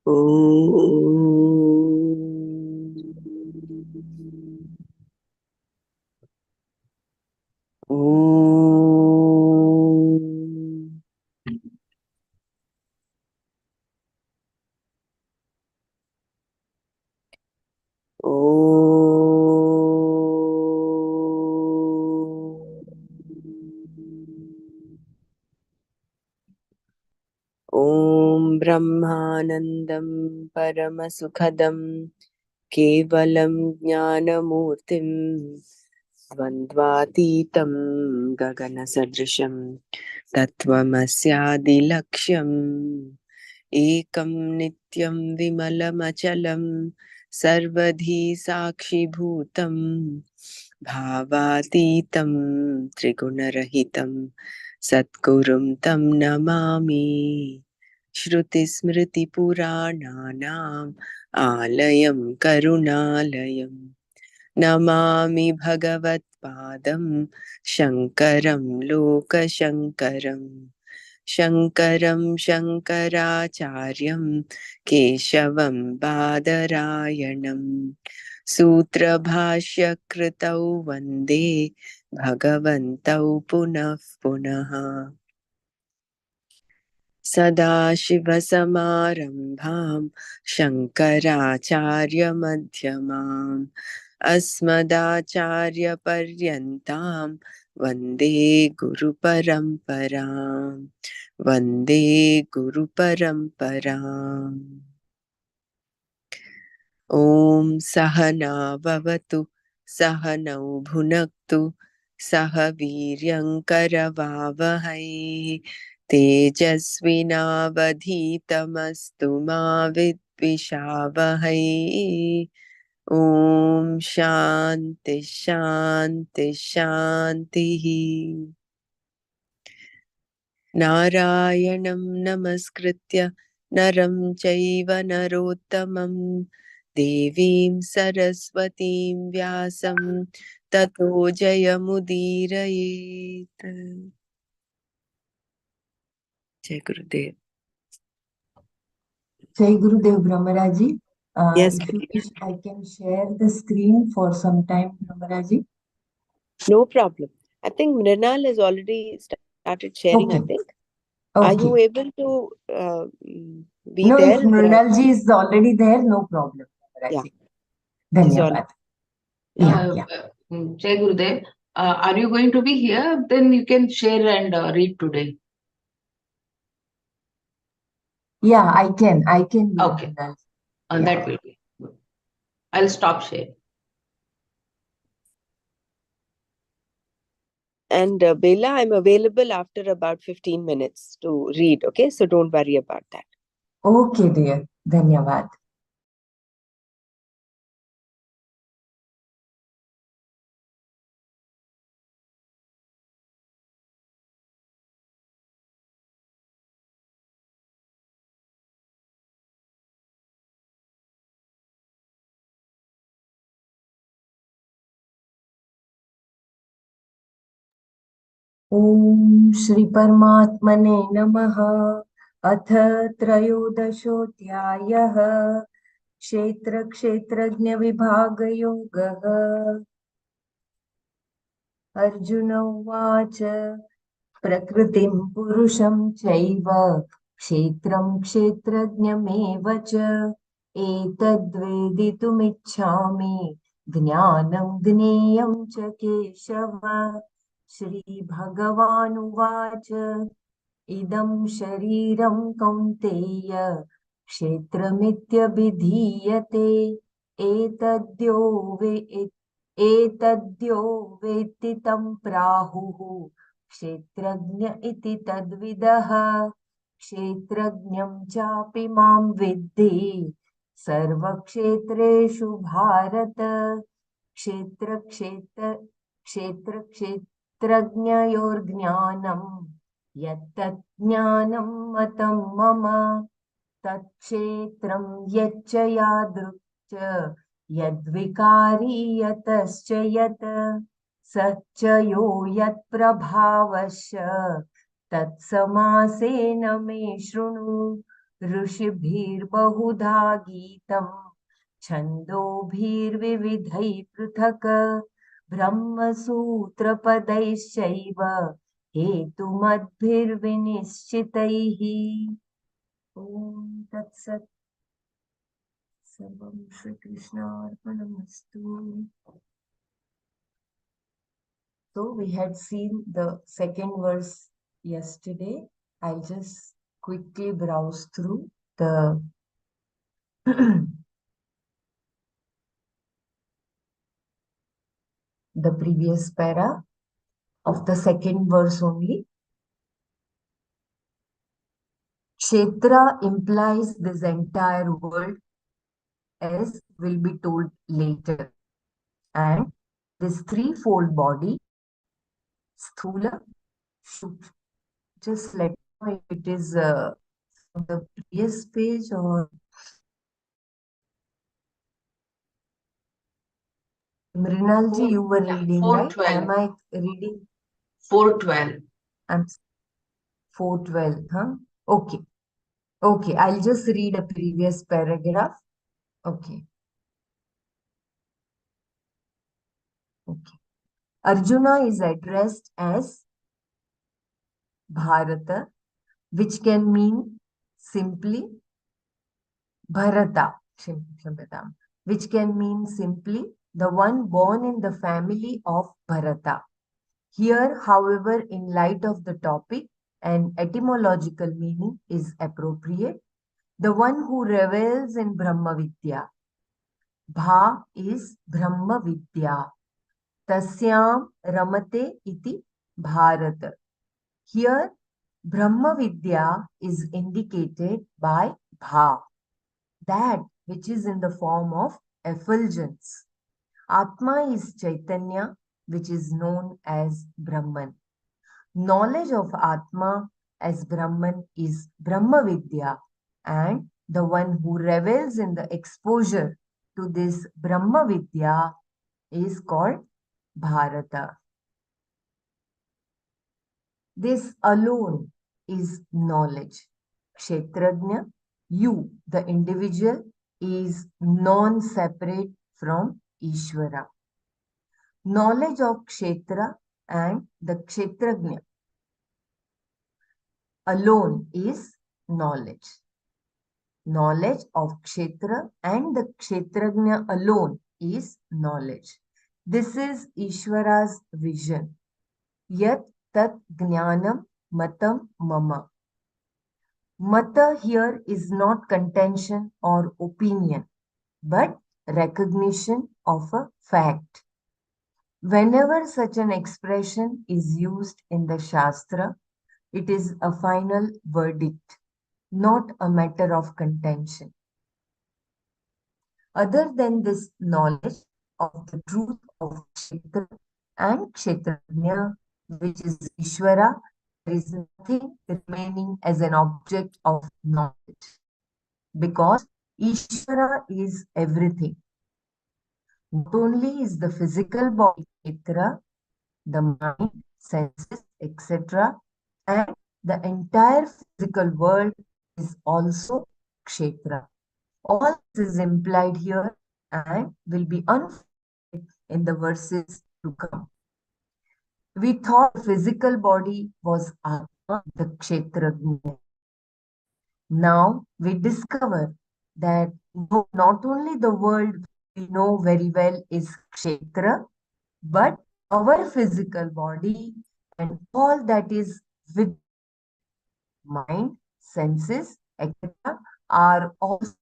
ॐ ब्रह्मानन्दं परमसुखदं केवलं ज्ञानमूर्तिं द्वन्द्वातीतं गगनसदृशं तत्त्वमस्यादिलक्ष्यम् एकं नित्यं विमलमचलं सर्वधी साक्षिभूतं भावातीतं त्रिगुणरहितं सद्गुरुं तं नमामि। श्रुतिस्मृतिपुराणानाम् आलयं करुणालयं नमामि भगवत्पादं शङ्करं लोकशङ्करम् शङ्करं शङ्कराचार्यं केशवं बादरायणं सूत्रभाष्यकृतौ वन्दे भगवन्तौ पुनः पुनः। सदाशिवसमारम्भां शङ्कराचार्यमध्यमाम् अस्मदाचार्यपर्यन्तां वन्दे गुरुपरम्पराम् वन्दे गुरुपरम्पराम्। ॐ सहना भवतु सहनौ भुनक्तु सह वीर्यङ्करवावहै तेजस्विनावधीतमस्तु मा विद्विषावहै। ॐ शान्ति शान्ति शान्तिः। नारायणं नमस्कृत्य नरं चैव नरोत्तमं देवीं सरस्वतीं व्यासं ततो जयमुदीरयेत्। जय गुरुदेव। Jai Gurudev Brahmaraji. Yes, If you wish, I can share the screen for some time, Brahmaraji. no problem. I think Mrinal has already started sharing. Okay. I think. Okay. Are you able to be No, there? if Mrinalji is already there, no problem, Brahmaraji. Yeah. Dhanyavad. Yeah. Jai Gurudev. Are you going to be here? Then you can share and read today. Yeah, I can. I can be. Okay. Mrinalji. That will be good. I'll stop sharing. And Bela, I'm available after about 15 minutes to read. Okay, so don't worry about that. Okay, dear. Dhanyavad. ॐ श्री परमात्मने नमः। अथ त्रयोदशोऽध्यायः क्षेत्रक्षेत्रज्ञविभागयोगः। अर्जुन उवाच प्रकृतिं पुरुषं चैव क्षेत्रं क्षेत्रज्ञमेव च एतद्वेदितुमिच्छामि ज्ञानं ज्ञेयं च केशव। श्रीभगवानुवाच इदं शरीरं कौन्तेय क्षेत्रमित्यभिधीयते एतद्यो वेत्ति तं प्राहुः क्षेत्रज्ञ इति तद्विदः। क्षेत्रज्ञं चापि मां विद्धि सर्वक्षेत्रेषु भारत। क्षेत्रज्ञयोर्ज्ञानं यत्तत् ज्ञानं मतं मम तच्क्षेत्रं यच्च यादृक् च यद्विकारी यतश्च यत् स च यो यत्प्रभावश्च तत्समासेन मे शृणु। ऋषिभिर्बहुधा गीतम् छन्दोभिर्विविधैः पृथक् ब्रह्मसूत्रपदैश्चैव हेतुमद्भिर्विनिश्चितैः। ॐ तत्सत्। सर्वं श्रीकृष्णार्पणमस्तु। So we had seen the second verse yesterday. I'll just quickly browse through the the previous para of the second verse only. Kshetra implies this entire world, as will be told later. And this threefold body, Sthula, Shukshma. Just let me know if it is from the previous page or Mrinalji, you were reading, right? 412. Am I reading? 412. I'm 412, huh? Okay. Okay, I'll just read a previous paragraph. Okay. Okay. Arjuna is addressed as Bharata, which can mean simply Bharata, which can mean simply the one born in the family of Bharata. Here, however, in light of the topic, an etymological meaning is appropriate. The one who revels in Brahma Vidya. Bha is Brahma Vidya. Tasyam ramate iti Bharat. Here, Brahma Vidya is indicated by Bha, that which is in the form of effulgence. Atma is Chaitanya, which is known as Brahman. Knowledge of Atma as Brahman is Brahma Vidya, and the one who revels in the exposure to this Brahma Vidya is called Bharata. This alone is knowledge. Kshetrajna, you, the individual, is non-separate from Ishvara. Knowledge of Kshetra and the Kshetrajna alone is knowledge. Knowledge of Kshetra and the Kshetrajna alone is knowledge. This is Ishvara's vision. Yat tat jnanam matam mama. Mata here is not contention or opinion, but recognition of a fact. Whenever such an expression is used in the Shastra, it is a final verdict, not a matter of contention. Other than this knowledge of the truth of Kshetra and Kshetrajna, which is Ishvara, there is nothing remaining as an object of knowledge, because Ishvara is everything. Not only is the physical body Kshetra, the mind, senses, etc., and the entire physical world is also Kshetra. All this is implied here and will be unfolded in the verses to come. We thought the physical body was Atma, the Kshetrajna. Now we discover that no, not only the world we know very well is Kshetra, but our physical body and all that is with mind, senses, etc., are also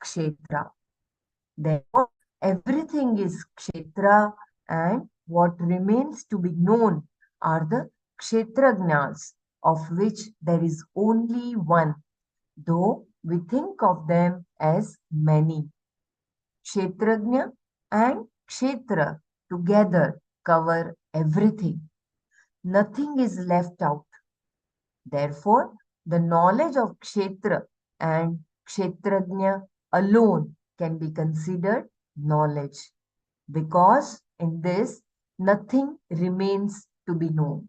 Kshetra. Therefore, everything is Kshetra, and what remains to be known are the Kshetrajnas, of which there is only one, though we think of them as many. Kshetrajna and Kshetra together cover everything. Nothing is left out. Therefore, the knowledge of Kshetra and Kshetrajna alone can be considered knowledge, because in this nothing remains to be known.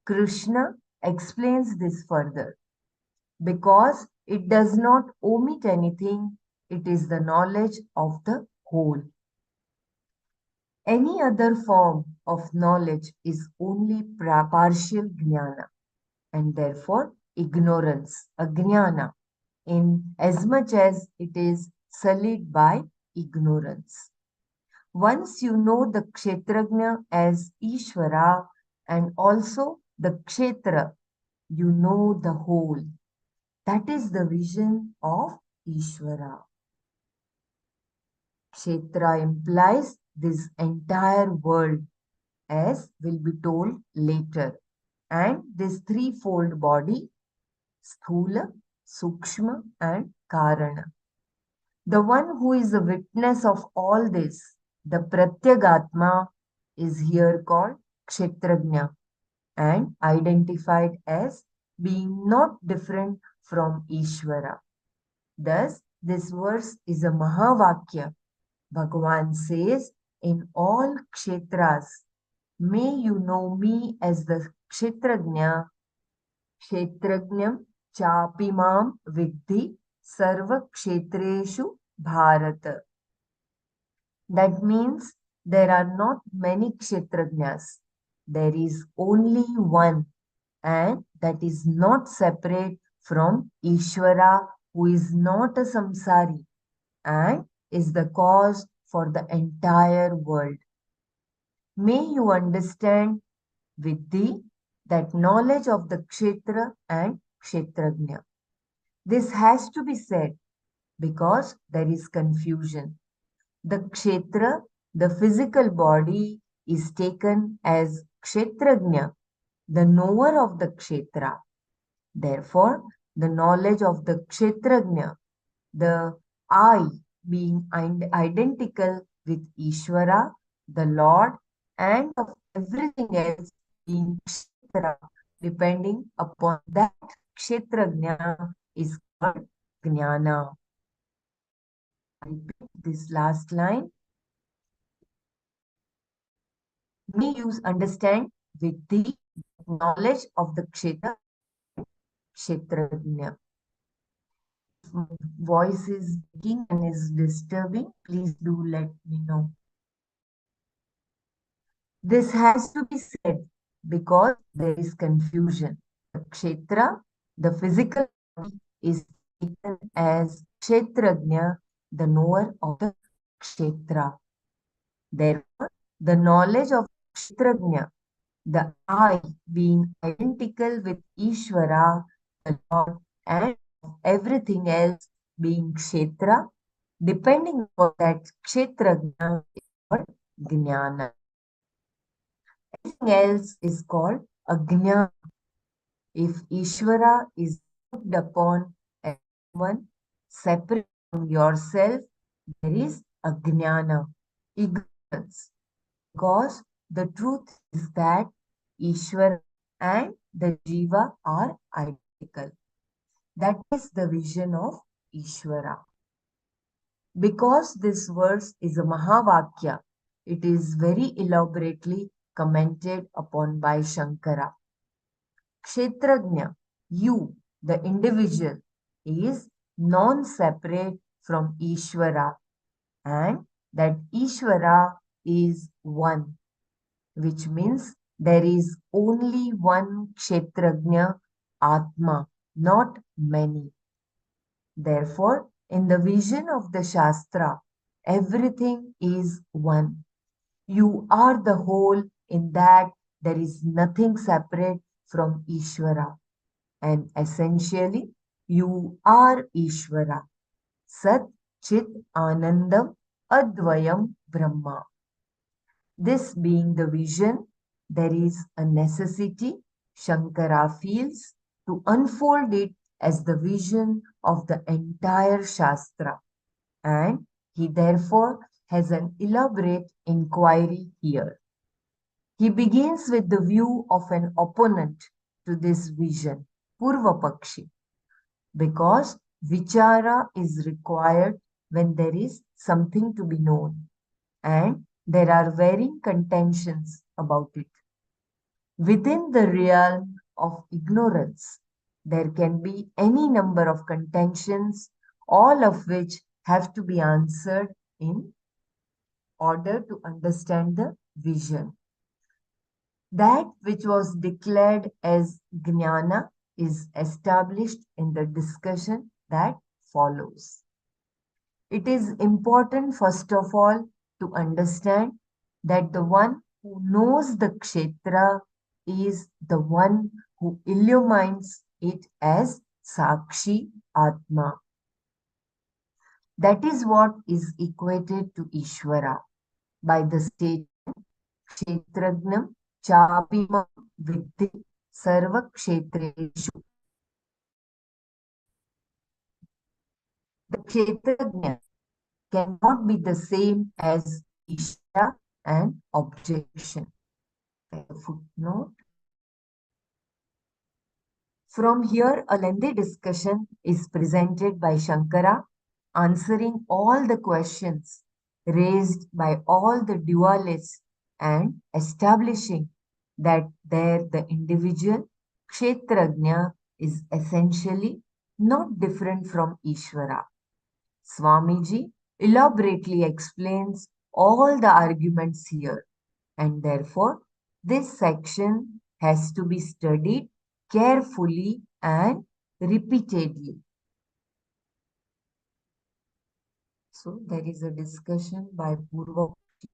Krishna explains this further, because It does not omit anything. It is the knowledge of the whole. Any other form of knowledge is only partial jnana and therefore ignorance, ajnana, in as much as it is sullied by ignorance. Once you know the Kshetrajna as Ishvara and also the Kshetra, you know the whole. That is the vision of Ishvara. Kshetra implies this entire world, as will be told later, and this threefold body, Sthula, Sukshma, and Karana. The one who is a witness of all this, the Pratyagatma, is here called Kshetrajna and identified as being not different from Ishvara. Thus, this verse is a Mahavakya. Bhagavan says, in all kshetras, may you know me as the Kshetrajna, Kshetrajnam Chapimam Viddhi Sarva Kshetreshu Bharata. That means there are not many Kshetrajnas. There is only one, and that is not separate from Ishvara, who is not a samsari and is the cause for the entire world. May you understand, Viddhi, that knowledge of the Kshetra and Kshetrajna. This has to be said because there is confusion. The Kshetra, the physical body, is taken as Kshetrajna, the knower of the Kshetra. Therefore, the knowledge of the Kshetrajna, the I being identical with Ishvara, the Lord, and of everything else being Kshetra, depending upon that Kshetrajna is called Jnana. I repeat this last line. May you understand with the knowledge of the Kshetra, Kshetrajna. If my voice is breaking and is disturbing, please do let me know. This has to be said because there is confusion. The Kshetra, the physical body, is taken as Kshetrajna, the knower of the Kshetra. Therefore, the knowledge of Kshetrajna, the I being identical with Ishvara, the Lord, and everything else being Kshetra, depending on that Kshetrajna is called Jnana. Everything else is called Ajnana. If Ishvara is looked upon as one separate from yourself, there is Ajnana, ignorance. Because the truth is that Ishvara and the Jiva are identical. That is the vision of Ishvara. Because this verse is a Mahavakya, it is very elaborately commented upon by Shankara. Kshetrajna, you, the individual, is non-separate from Ishvara, and that Ishvara is one, which means there is only one Kshetrajna, Atma, not many. Therefore, in the vision of the Shastra, everything is one. You are the whole in that there is nothing separate from Ishvara. And essentially, you are Ishvara. Sat Chit Anandam Advayam Brahma. This being the vision, there is a necessity, Shankara feels, to unfold it as the vision of the entire Shastra. And he therefore has an elaborate inquiry here. He begins with the view of an opponent to this vision, Purva Pakshi, because vichara is required when there is something to be known, and there are varying contentions about it. Within the realm of ignorance, There can be any number of contentions, all of which have to be answered in order to understand the vision. That which was declared as jnana is established in the discussion that follows. It is important, first of all, to understand that the one who knows the kshetra is the one who illumines it as Sakshi Atma. That is what is equated to Ishvara by the statement Kshetragnam Chapimam Viddhi Sarva Kshetreshu. The Kshetragna cannot be the same as Ishvara and objection. Footnote. From here, a lengthy discussion is presented by Shankara, answering all the questions raised by all the dualists and establishing that there the individual Kshetrajna is essentially not different from Ishvara. Swamiji elaborately explains all the arguments here, and therefore this section has to be studied carefully and repeatedly. So there is a discussion by Purva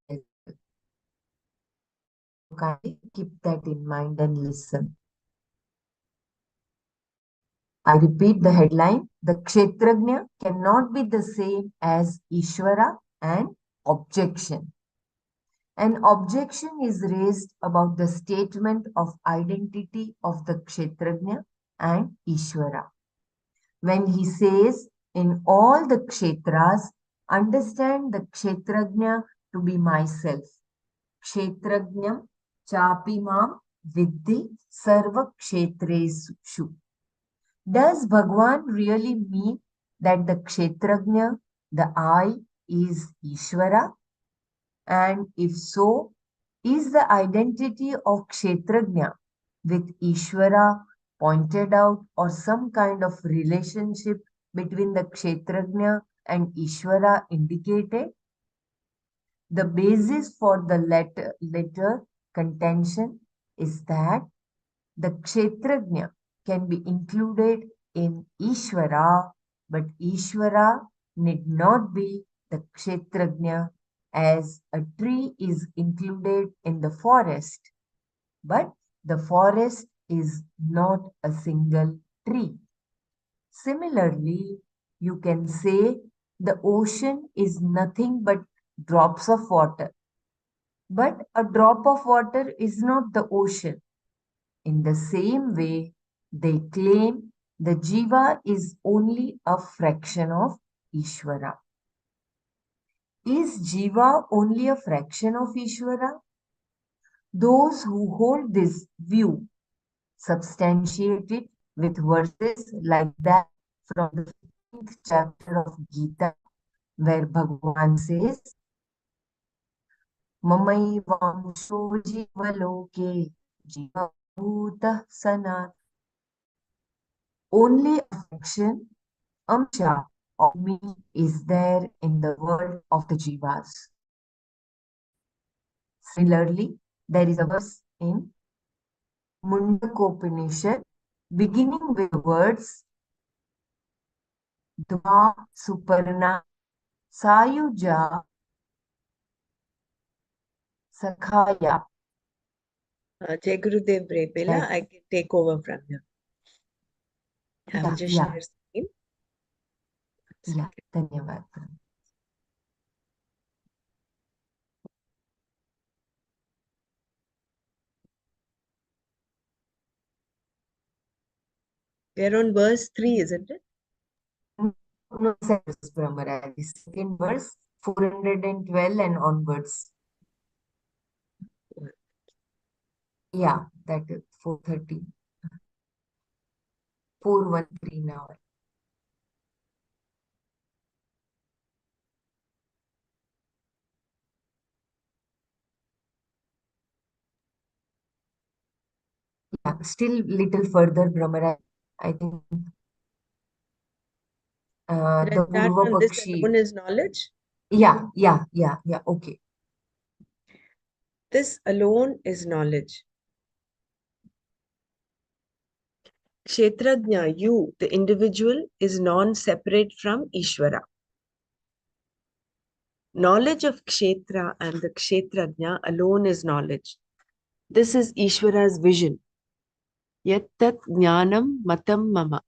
as well. So kindly keep that in mind and listen. I repeat the headline. The Kshetrajna cannot be the same as Ishvara and objection. An objection is raised about the statement of identity of the Kshetrajna and Ishvara. When he says, in all the Kshetras, understand the Kshetrajna to be myself. Kshetrajnam chapimam viddhi sarva kshetreshu. Does Bhagwan really mean that the Kshetrajna, the I, is Ishvara? And if so, is the identity of Kshetrajna with Ishvara pointed out or some kind of relationship between the Kshetrajna and Ishvara indicated? The basis for the latter contention is that the Kshetrajna can be included in Ishvara, but Ishvara need not be the Kshetrajna as a tree is included in the forest, but the forest is not a single tree. Similarly, you can say the ocean is nothing but drops of water, but a drop of water is not the ocean. In the same way, they claim the Jiva is only a fraction of Ishvara. Is Jiva only a fraction of Ishvara? Those who hold this view substantiate it with verses like that from the 15th chapter of Gita, where Bhagavan says, Mamaivangsho Jivaloke Jivabhuta Sanat. Only a fraction, amsha, of me is there in the world of the Jivas. Similarly, there is a verse in Mundakopanishad beginning with the words Dva Suparna Sayuja Sakhaya. Jai Gurudev Brepela, That, I can take over from here. I will just share screen. yeah, धन्यवाद. We're on verse 3, isn't it? No, Brahmaraj. Second verse, 412 and onwards. Yeah, that is 430. 413 now. Yeah, still little further, Brahmaraj. I think Should I the start Purva from this Pakshi. alone is knowledge? Yeah, okay. This alone is knowledge. Kshetrajna, you, the individual, is non-separate from Ishvara. Knowledge of Kshetra and the Kshetrajna alone is knowledge. This is Ishvara's vision. Yattat jnanam matam mama.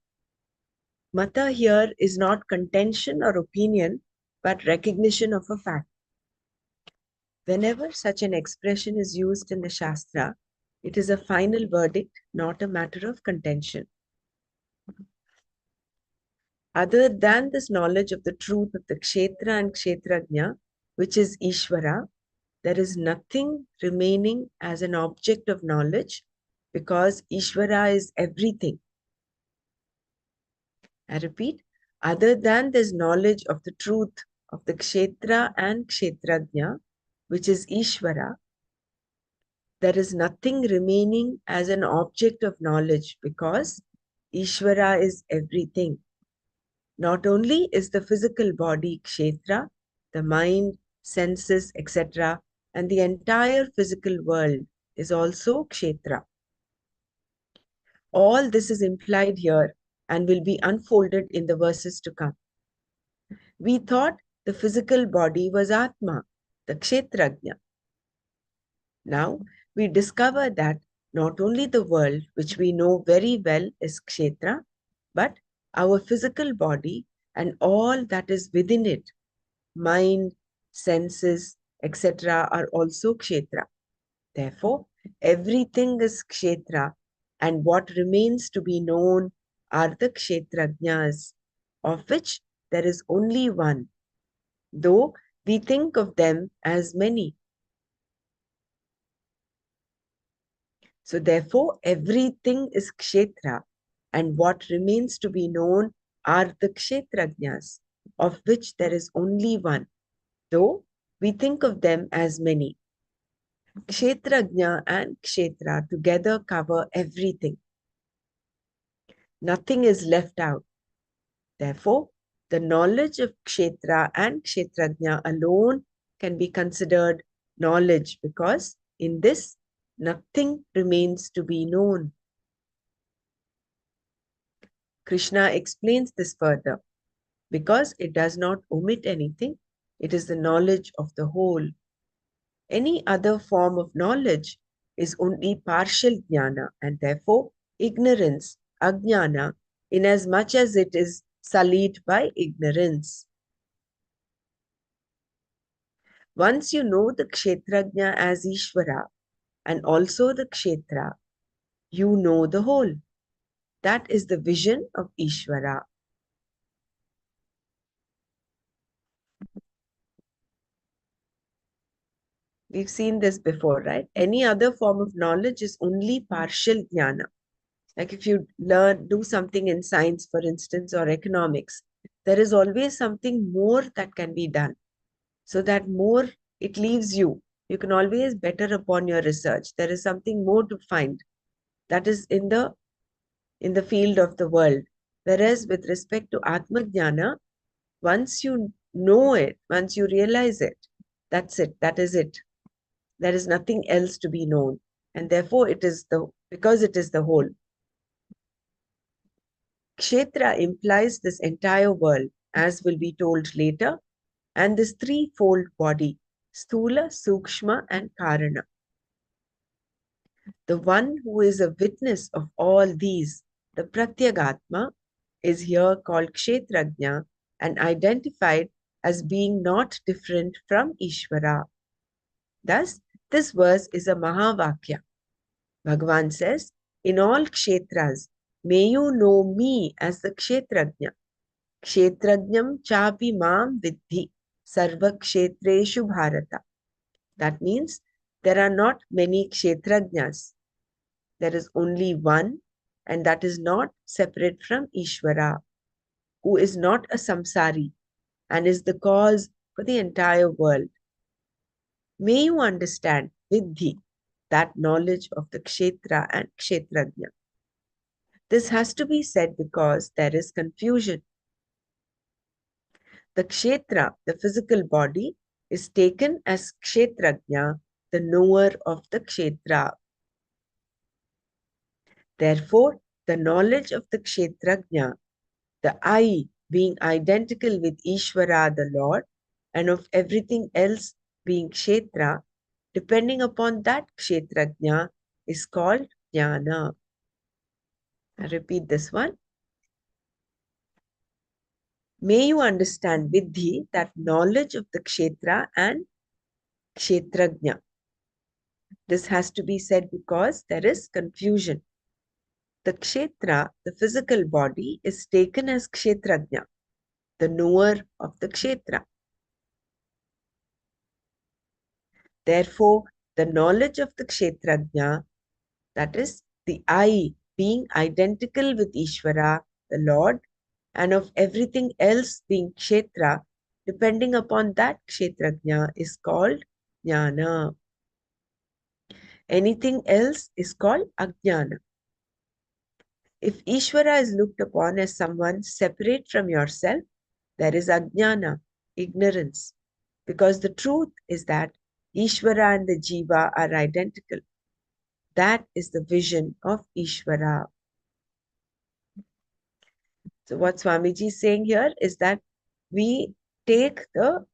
Mata here is not contention or opinion, but recognition of a fact. Whenever such an expression is used in the Shastra, it is a final verdict, not a matter of contention. Other than this knowledge of the truth of the Kshetra and Kshetrajna, which is Ishvara, there is nothing remaining as an object of knowledge because Ishvara is everything. I repeat, other than this knowledge of the truth of the Kshetra and Kshetrajna, which is Ishvara, there is nothing remaining as an object of knowledge because Ishvara is everything. Not only is the physical body Kshetra, the mind, senses, etc., and the entire physical world is also Kshetra. All this is implied here and will be unfolded in the verses to come. We thought the physical body was Atma, the Kshetrajna. Now we discover that not only the world, which we know very well is Kshetra, but our physical body and all that is within it, mind, senses, etc., are also Kshetra. Therefore, everything is Kshetra, and what remains to be known are the Kshetrajnas, of which there is only one, though we think of them as many. So therefore, everything is Kshetra, and what remains to be known are the Kshetrajnas, of which there is only one, though we think of them as many. Kshetrajna and Kshetra together cover everything. Nothing is left out. Therefore, the knowledge of Kshetra and Kshetrajna alone can be considered knowledge because in this, nothing remains to be known. Krishna explains this further. Because it does not omit anything, it is the knowledge of the whole. Any other form of knowledge is only partial jnana and therefore ignorance, ajnana, inasmuch as it is sullied by ignorance. Once you know the Kshetrajna as Ishvara and also the Kshetra, you know the whole. That is the vision of Ishvara. We've seen this before, right? Any other form of knowledge is only partial jnana. Like if you do something in science, for instance, or economics, there is always something more that can be done. So that more, it leaves you. You can always better upon your research. There is something more to find that is in the field of the world. Whereas with respect to Atma Jnana, once you know it, once you realize it, that's it. That is it. There is nothing else to be known. And therefore, because it is the whole. Kshetra implies this entire world, as will be told later, and this threefold body, Sthula, Sukshma, and Karana. The one who is a witness of all these, the Pratyagatma, is here called Kshetrajna and identified as being not different from Ishvara. Thus, this verse is a Mahavakya. Bhagavan says, in all kshetras, may you know me as the Kshetrajna. Kshetrajnam chapi mam vidhi sarva kshetreshu bharata. That means there are not many kshetrajnas. There is only one, and that is not separate from Ishvara, who is not a samsari and is the cause for the entire world. May you understand, vidhi, that knowledge of the kshetra and kshetrajna. This has to be said because there is confusion. The kshetra, the physical body, is taken as kshetrajna, the knower of the kshetra. Therefore, the knowledge of the kshetrajna, the I being identical with Ishvara, the Lord, and of everything else being kshetra, depending upon that kshetrajna, is called jnana. I repeat this one. May you understand, Vidhi, that knowledge of the kshetra and kshetrajna. This has to be said because there is confusion. The kshetra, the physical body, is taken as kshetrajna, the knower of the kshetra. Therefore, the knowledge of the kshetrajna, that is the I being identical with Ishvara, the Lord, and of everything else being kshetra, depending upon that kshetrajna, is called jnana. Anything else is called ajnana. If Ishvara is looked upon as someone separate from yourself, there is ajnana, ignorance. Because the truth is that Ishvara and the Jiva are identical. That is the vision of Ishvara. So what Swamiji is saying here is that we take the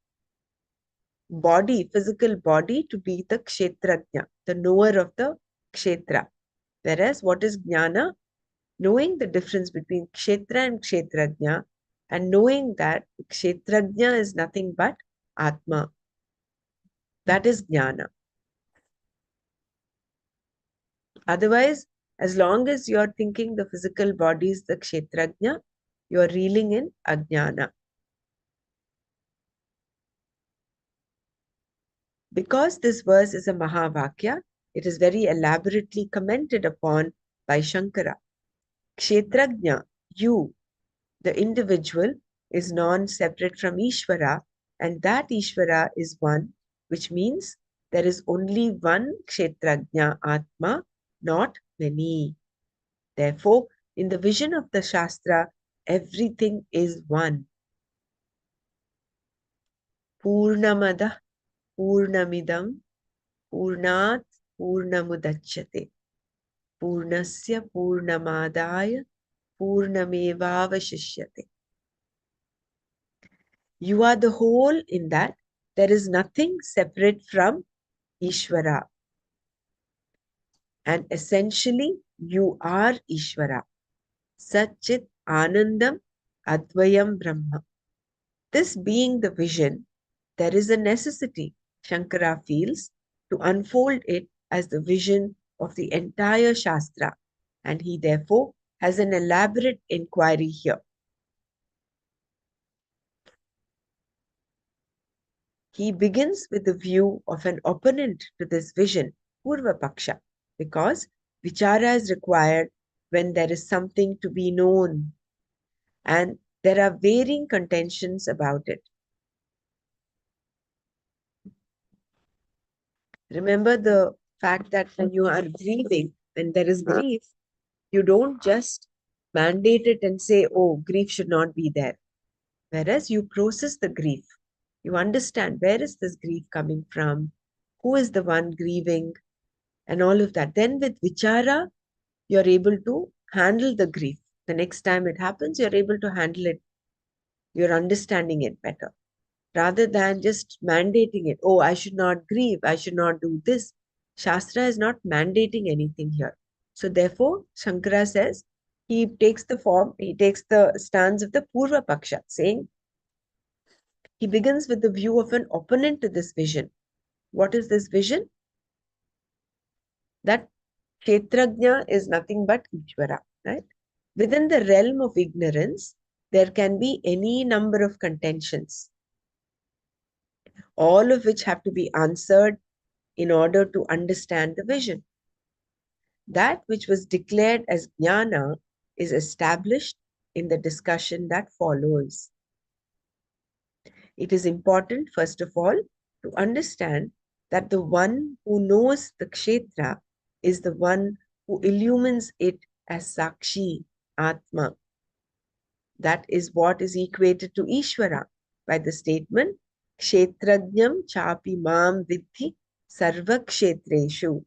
body, physical body, to be the kshetrajna, the knower of the kshetra. Whereas what is jnana? Knowing the difference between kshetra and kshetrajna, and knowing that kshetrajna is nothing but Atma. That is jnana. Otherwise, as long as you are thinking the physical body is the kshetrajna, you are reeling in ajnana. Because this verse is a Mahavakya, it is very elaborately commented upon by Shankara. Kshetrajna, you, the individual, is non-separate from Ishvara, and that Ishvara is one, which means there is only one Kshetrajna Atma, not many. Therefore, in the vision of the Shastra, everything is one. Purnamada, Purnamidam, Purnat, Purnamudachyate. Purnasya Purnamadaya Purnamevavashishyate. You are the whole in that there is nothing separate from Ishvara. And essentially, you are Ishvara. Satchit Anandam Advayam Brahma. This being the vision, there is a necessity, Shankara feels, to unfold it as the vision of the entire Shastra. And he therefore has an elaborate inquiry here. He begins with the view of an opponent to this vision, Purva Paksha, because vichara is required when there is something to be known, and there are varying contentions about it. Remember the fact that when you are grieving, when there is grief, you don't just mandate it and say, oh, grief should not be there. Whereas you process the grief. You understand where is this grief coming from? Who is the one grieving? And all of that. Then with vichara, you're able to handle the grief. The next time it happens, you're able to handle it. You're understanding it better. Rather than just mandating it. Oh, I should not grieve. I should not do this. Shastra is not mandating anything here. So therefore, Shankara says, he takes the stance of the Purva Paksha, saying, he begins with the view of an opponent to this vision. What is this vision? That Kshetrajna is nothing but Ishvara, right? Within the realm of ignorance, there can be any number of contentions, all of which have to be answered in order to understand the vision. That which was declared as jnana is established in the discussion that follows. It is important, first of all, to understand that the one who knows the kshetra is the one who illumines it as Sakshi, Atma. That is what is equated to Ishvara by the statement, Kshetrajnam chapi mam vidhi sarva kshetreshu.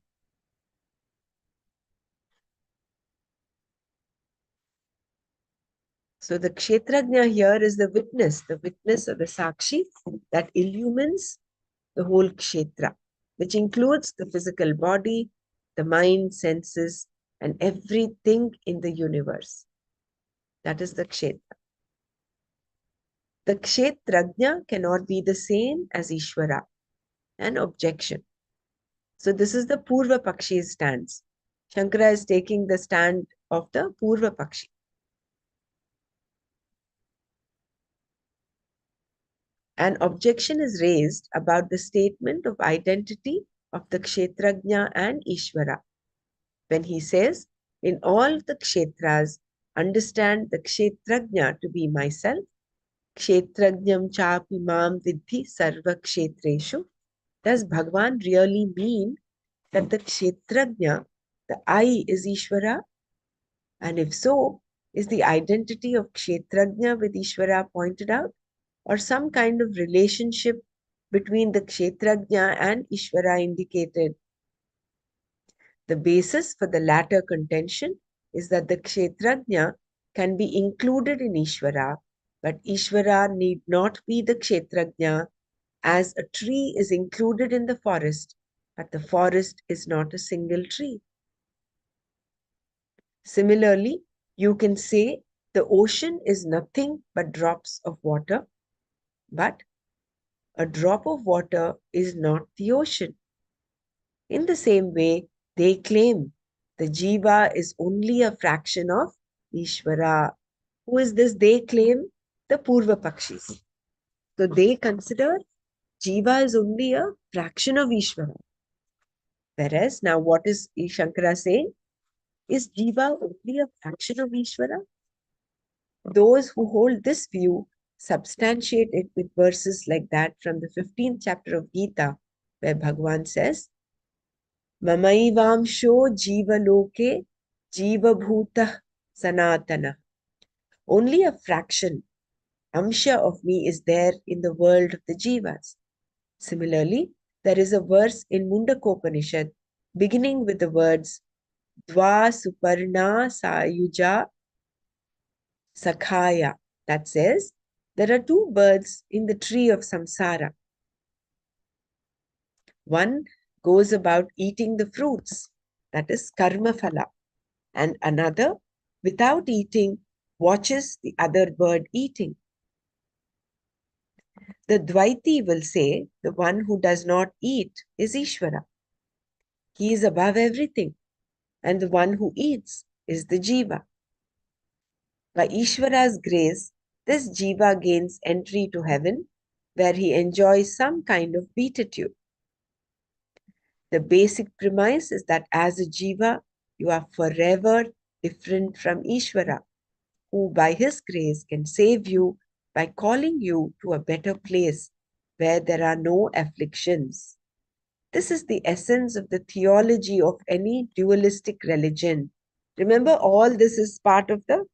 So the Kshetrajna here is the witness or the Sakshi that illumines the whole Kshetra, which includes the physical body, the mind, senses, and everything in the universe. That is the Kshetra. The Kshetrajna cannot be the same as Ishvara. An objection. So this is the Purva Pakshi's stance. Shankara is taking the stand of the Purva Pakshi. An objection is raised about the statement of identity of the Kshetrajna and Ishvara. When he says, in all the Kshetras, understand the Kshetrajna to be myself, Kshetrajnam chapi mam vidhi sarva kshetreshu. Does Bhagwan really mean that the Kshetrajna, the I, is Ishvara? And if so, is the identity of Kshetrajna with Ishvara pointed out? Or some kind of relationship between the Kshetrajna and Ishvara indicated? The basis for the latter contention is that the Kshetrajna can be included in Ishvara, but Ishvara need not be the Kshetrajna, as a tree is included in the forest, but the forest is not a single tree. Similarly, you can say the ocean is nothing but drops of water, but a drop of water is not the ocean. In the same way, they claim the Jiva is only a fraction of Ishvara. Who is this they claim? The Purva Pakshis. So they consider Jiva is only a fraction of Ishvara. Whereas now what is Shankara saying? Is Jiva only a fraction of Ishvara? Those who hold this view substantiate it with verses like that from the 15th chapter of Gita, where Bhagavan says, Mamaivamsho jiva loke jiva bhuta sanatana. Only a fraction, amsha of me is there in the world of the jivas. Similarly, there is a verse in Mundakopanishad beginning with the words Dva Suparna Sayuja Sakhaya, that says, there are two birds in the tree of samsara. One goes about eating the fruits, that is karma phala, and another, without eating, watches the other bird eating. The Dvaiti will say the one who does not eat is Ishvara. He is above everything, and the one who eats is the Jiva. By Ishvara's grace, this Jiva gains entry to heaven, where he enjoys some kind of beatitude. The basic premise is that as a Jiva, you are forever different from Ishvara, who by his grace can save you by calling you to a better place where there are no afflictions. This is the essence of the theology of any dualistic religion. Remember, all this is part of the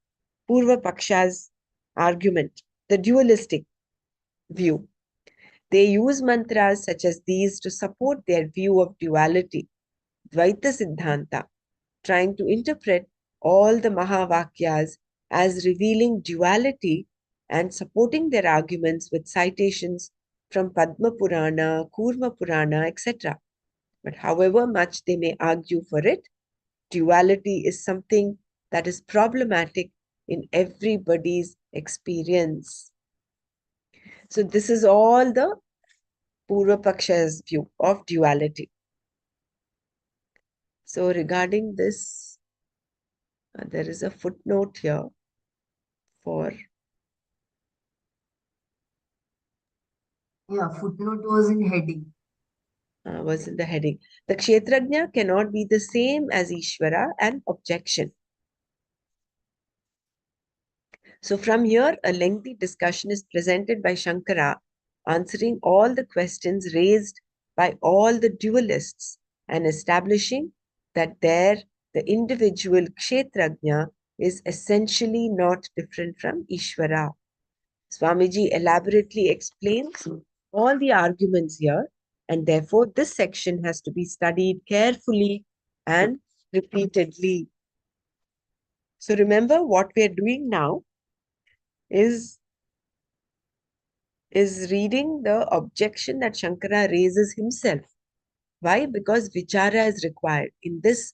Purva Paksha's argument, the dualistic view. They use mantras such as these to support their view of duality, Dvaita Siddhanta, trying to interpret all the Mahavakyas as revealing duality and supporting their arguments with citations from Padma Purana, Kurma Purana, etc. But however much they may argue for it, duality is something that is problematic in everybody's experience. So this is all the Purva Paksha's view of duality. So regarding this, there is a footnote here for... Yeah, footnote was in heading. Was in the heading. The Kshetrajna cannot be the same as Ishvara, an objection. So from here, a lengthy discussion is presented by Shankara, answering all the questions raised by all the dualists and establishing that there the individual Kshetrajna is essentially not different from Ishvara. Swamiji elaborately explains all the arguments here, and therefore this section has to be studied carefully and repeatedly. So remember, what we are doing now is reading the objection that Shankara raises himself. Why? Because vichara is required in this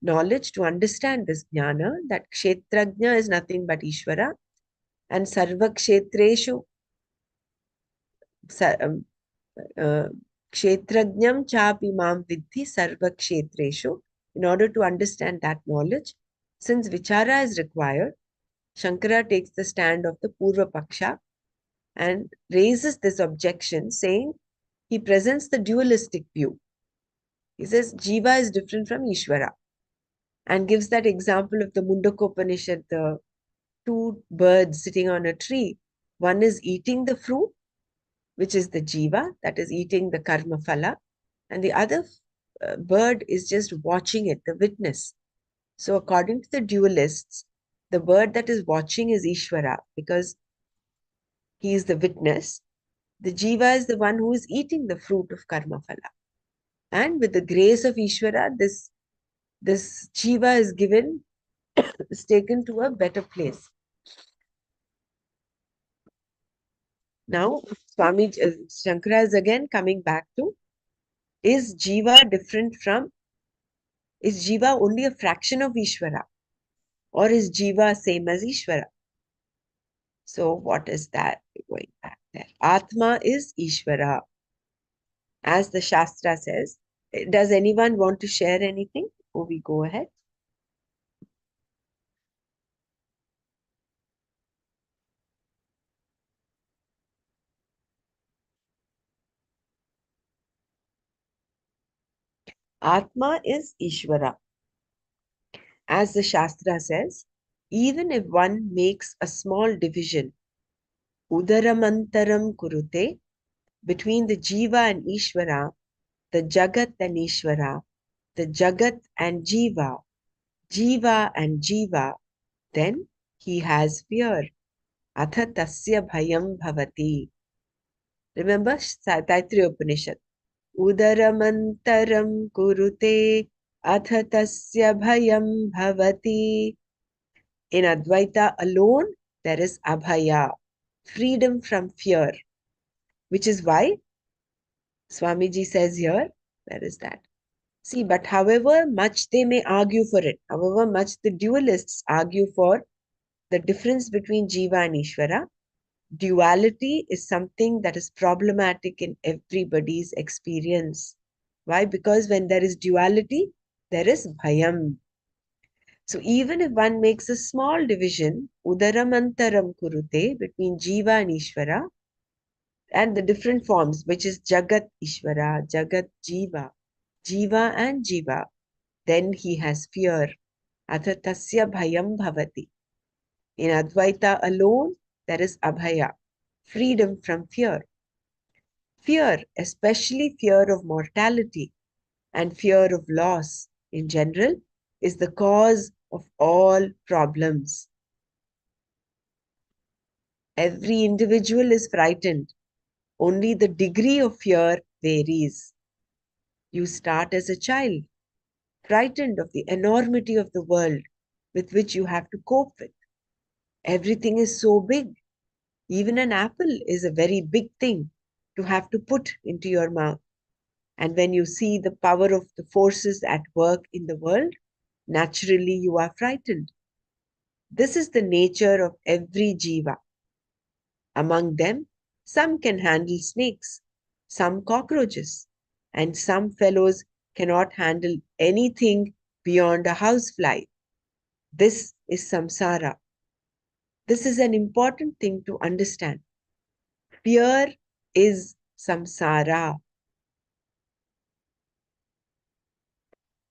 knowledge to understand this jnana, that kshetrajna is nothing but Ishvara, and sarva kshetreshu kshetrajnam chapi mam vidhi sarva kshetreshu. In order to understand that knowledge, since vichara is required, Shankara takes the stand of the Purva Paksha and raises this objection, saying he presents the dualistic view. He says Jiva is different from Ishvara and gives that example of the Mundakopanishad, the two birds sitting on a tree. One is eating the fruit, which is the Jiva, that is eating the karma phala, and the other bird is just watching it, the witness. So according to the dualists, the bird that is watching is Ishvara because he is the witness. The Jiva is the one who is eating the fruit of karma phala. And with the grace of Ishvara, this Jiva is taken to a better place. Now, Swami Shankara is again coming back to, is Jiva only a fraction of Ishvara? Or is Jiva same as Ishvara? So what is that? Going back there. Atma is Ishvara. As the Shastra says. Does anyone want to share anything before we go ahead? Atma is Ishvara. As the Shastra says, even if one makes a small division, udaramantaram kurute, between the Jiva and Ishvara, the Jagat and Ishvara, the Jagat and Jiva, Jiva and Jiva, then he has fear. Atha tasya bhayam bhavati. Remember Taittiriya Upanishad. Udaramantaram kurute atha tasya bhayam bhavati. In Advaita alone, there is abhaya, freedom from fear, which is why Swamiji says here, where is that? See, but however much they may argue for it, however much the dualists argue for the difference between Jiva and Ishvara, duality is something that is problematic in everybody's experience. Why? Because when there is duality, there is bhayam. So even if one makes a small division, udaramantaram kurute, between Jiva and Ishvara, and the different forms, which is Jagat Ishvara, Jagat Jiva, Jiva and Jiva, then he has fear. Atha tasya bhayam bhavati. In Advaita alone, there is abhaya, freedom from fear. Fear, especially fear of mortality and fear of loss in general, is the cause of all problems. Every individual is frightened. Only the degree of fear varies. You start as a child, frightened of the enormity of the world with which you have to cope with. Everything is so big. Even an apple is a very big thing to have to put into your mouth. And when you see the power of the forces at work in the world, naturally you are frightened. This is the nature of every jiva. Among them, some can handle snakes, some cockroaches, and some fellows cannot handle anything beyond a housefly. This is samsara. This is an important thing to understand. Fear is samsara.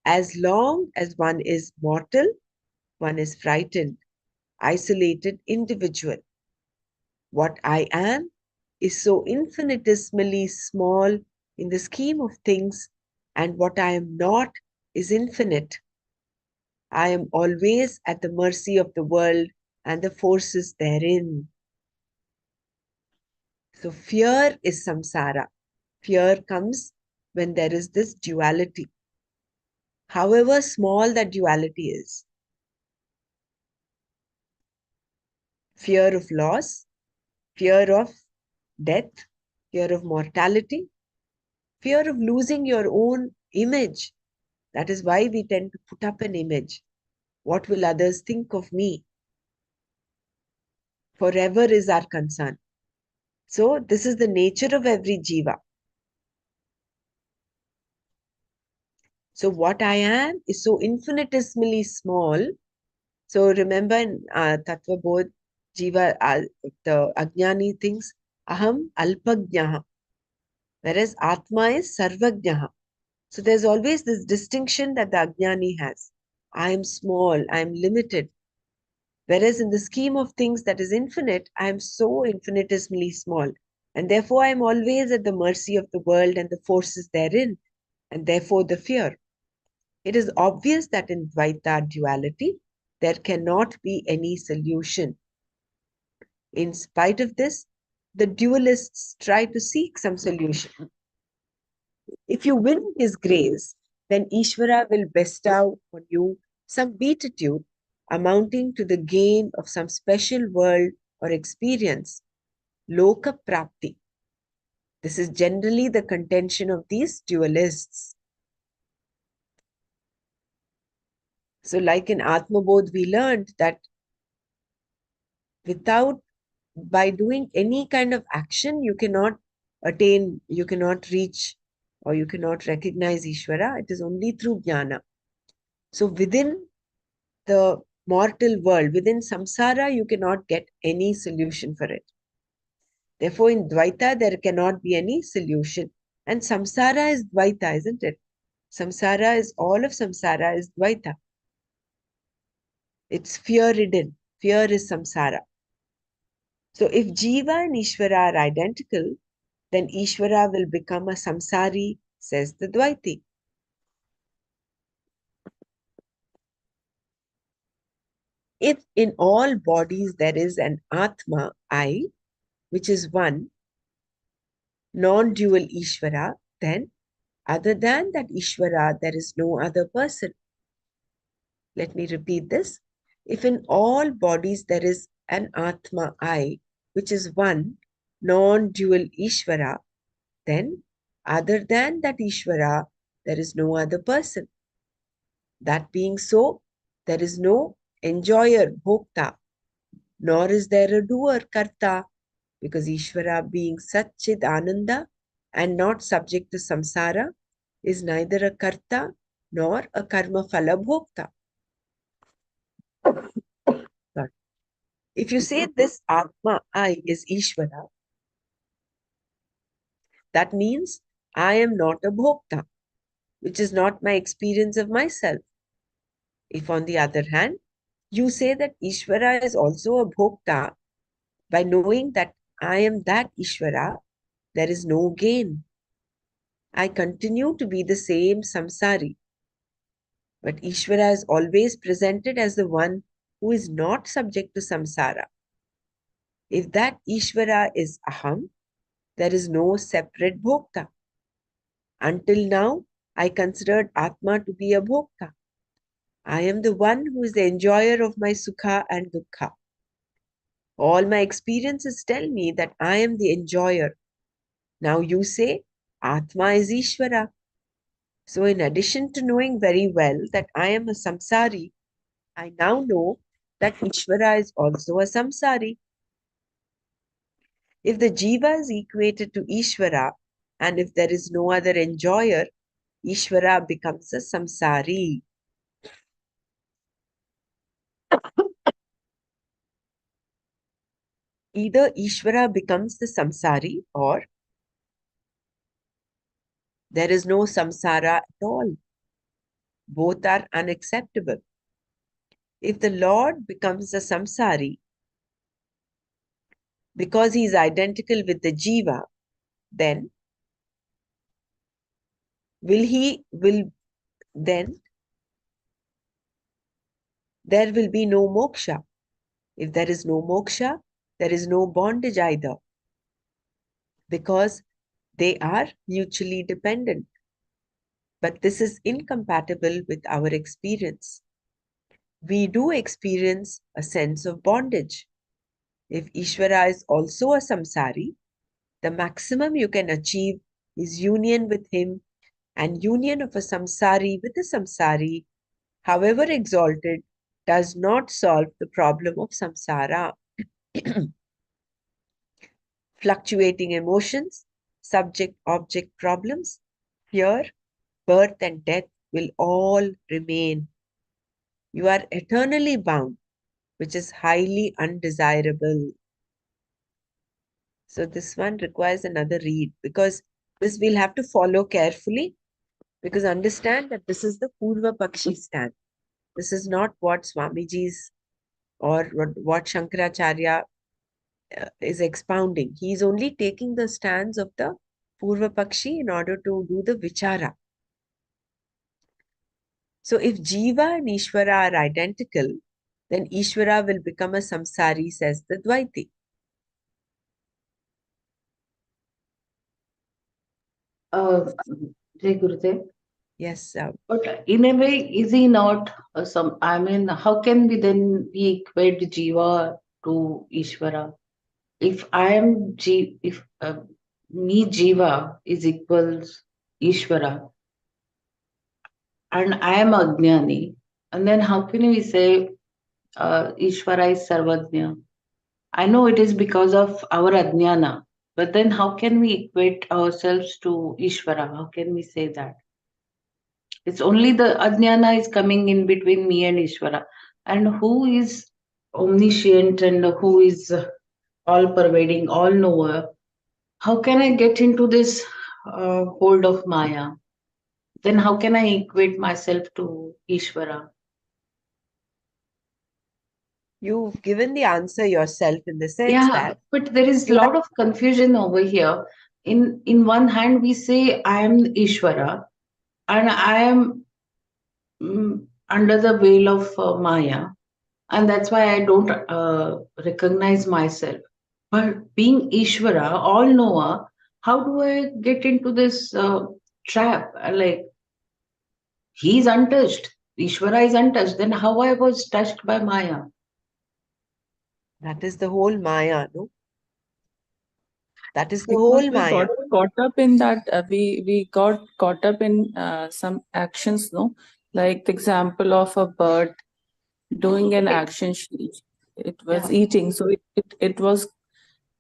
As long as one is mortal, one is frightened, isolated individual. What I am is so infinitesimally small in the scheme of things, and what I am not is infinite. I am always at the mercy of the world and the forces therein. So fear is samsara. Fear comes when there is this duality. However small that duality is. Fear of loss, fear of death, fear of mortality, fear of losing your own image. That is why we tend to put up an image. What will others think of me? Forever is our concern. So this is the nature of every jiva. So what I am is so infinitesimally small. So remember in Tattva Bodh, jiva, the Ajnani thinks, aham alpajnaha, whereas Atma is sarvajnaha. So there's always this distinction that the Ajnani has. I am small, I am limited. Whereas in the scheme of things that is infinite, I am so infinitesimally small. And therefore, I am always at the mercy of the world and the forces therein, and therefore the fear. It is obvious that in Dvaita duality, there cannot be any solution. In spite of this, the dualists try to seek some solution. If you win his grace, then Ishvara will bestow on you some beatitude amounting to the gain of some special world or experience, loka prapti. This is generally the contention of these dualists. So like in Atma Bodh, we learned that without, by doing any kind of action, you cannot attain, you cannot reach, or you cannot recognize Ishvara. It is only through jnana. So within the mortal world, within samsara, you cannot get any solution for it. Therefore, in Dvaita, there cannot be any solution. And samsara is Dvaita, isn't it? Samsara is, all of samsara is Dvaita. It's fear-ridden. Fear is samsara. So if Jiva and Ishvara are identical, then Ishvara will become a samsari, says the Dvaiti. If in all bodies there is an Atma, I, which is one, non-dual Ishvara, then other than that Ishvara, there is no other person. Let me repeat this. If in all bodies there is an Atma, I, which is one, non-dual Ishvara, then other than that Ishvara, there is no other person. That being so, there is no enjoyer, bhokta, nor is there a doer, karta, because Ishvara being Satchid Ananda and not subject to samsara is neither a karta nor a karma phala bhokta. If you say this Atma, I, is Ishvara, that means I am not a bhokta, which is not my experience of myself. If on the other hand, you say that Ishvara is also a bhokta, by knowing that I am that Ishvara, there is no gain. I continue to be the same samsari. But Ishvara is always presented as the one who is not subject to samsara. If that Ishvara is aham, there is no separate bhokta. Until now, I considered Atma to be a bhokta. I am the one who is the enjoyer of my sukha and dukkha. All my experiences tell me that I am the enjoyer. Now you say, Atma is Ishvara. So in addition to knowing very well that I am a samsari, I now know that Ishvara is also a samsari. If the jiva is equated to Ishvara, and if there is no other enjoyer, Ishvara becomes a samsari. Either Ishvara becomes the samsari or there is no samsara at all. Both are unacceptable. If the Lord becomes a samsari because he is identical with the jiva, then will then there will be no moksha. If there is no moksha, there is no bondage either, because they are mutually dependent. But this is incompatible with our experience. We do experience a sense of bondage. If Ishvara is also a samsari, the maximum you can achieve is union with him, and union of a samsari with a samsari, however exalted, does not solve the problem of samsara. Fluctuating emotions, subject object problems, fear, birth, and death will all remain. You are eternally bound, which is highly undesirable. So, this one requires another read, because this we'll have to follow carefully, because understand that this is the Purva Pakshi stand. This is not what Swamiji's or what Shankaracharya is expounding. He is only taking the stands of the Purva Pakshi in order to do the Vichara. So if Jiva and Ishvara are identical, then Ishvara will become a samsari, says the Dvaiti. Jai Gurudev. Yes. But in a way, is he not some? I mean, how can we then we equate Jiva to Ishvara? If I am if me Jiva is equals Ishvara, and I am Ajnani, and then how can we say Ishvara is Sarvajna? I know it is because of our Ajnana, but then how can we equate ourselves to Ishvara? How can we say that? It's only the Ajnana is coming in between me and Ishvara. And who is omniscient and who is all pervading, all knower? How can I get into this hold of Maya? Then how can I equate myself to Ishvara? You've given the answer yourself in the sense Yeah, that but there is a you are, lot of confusion over here. In one hand, we say I am Ishvara and I am under the veil of Maya, and that's why I don't recognize myself. But being Ishvara, all knower, how do I get into this trap? Like he's untouched, Ishvara is untouched. Then how I was touched by Maya? that is the whole Maya, no? That is the Because whole we Maya. got caught up in that, we got caught up in some actions, no? Like the example of a bird doing an Okay. action, it was Yeah. eating, so it was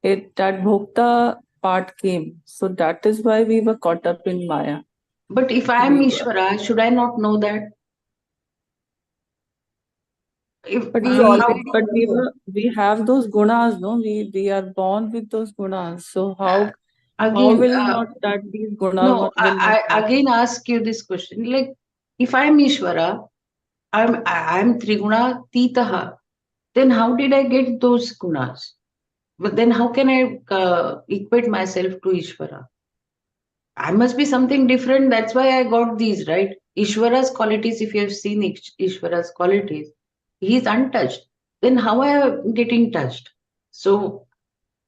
it that bhokta part came, so that is why we were caught up in Maya. But if I am We were, Ishvara, should I not know that? If but We how already know. we have those gunas, no? We are born with those gunas. So how again, will not that these gunas no, will not I work? again ask you this question. Like, if I am Ishvara, I'm Triguna Titaha, then how did I get those gunas? But then how can I equate myself to Ishvara? I must be something different. That's why I got these, right? Ishvara's qualities, if you have seen Ishvara's qualities, he is untouched. Then how I am getting touched? So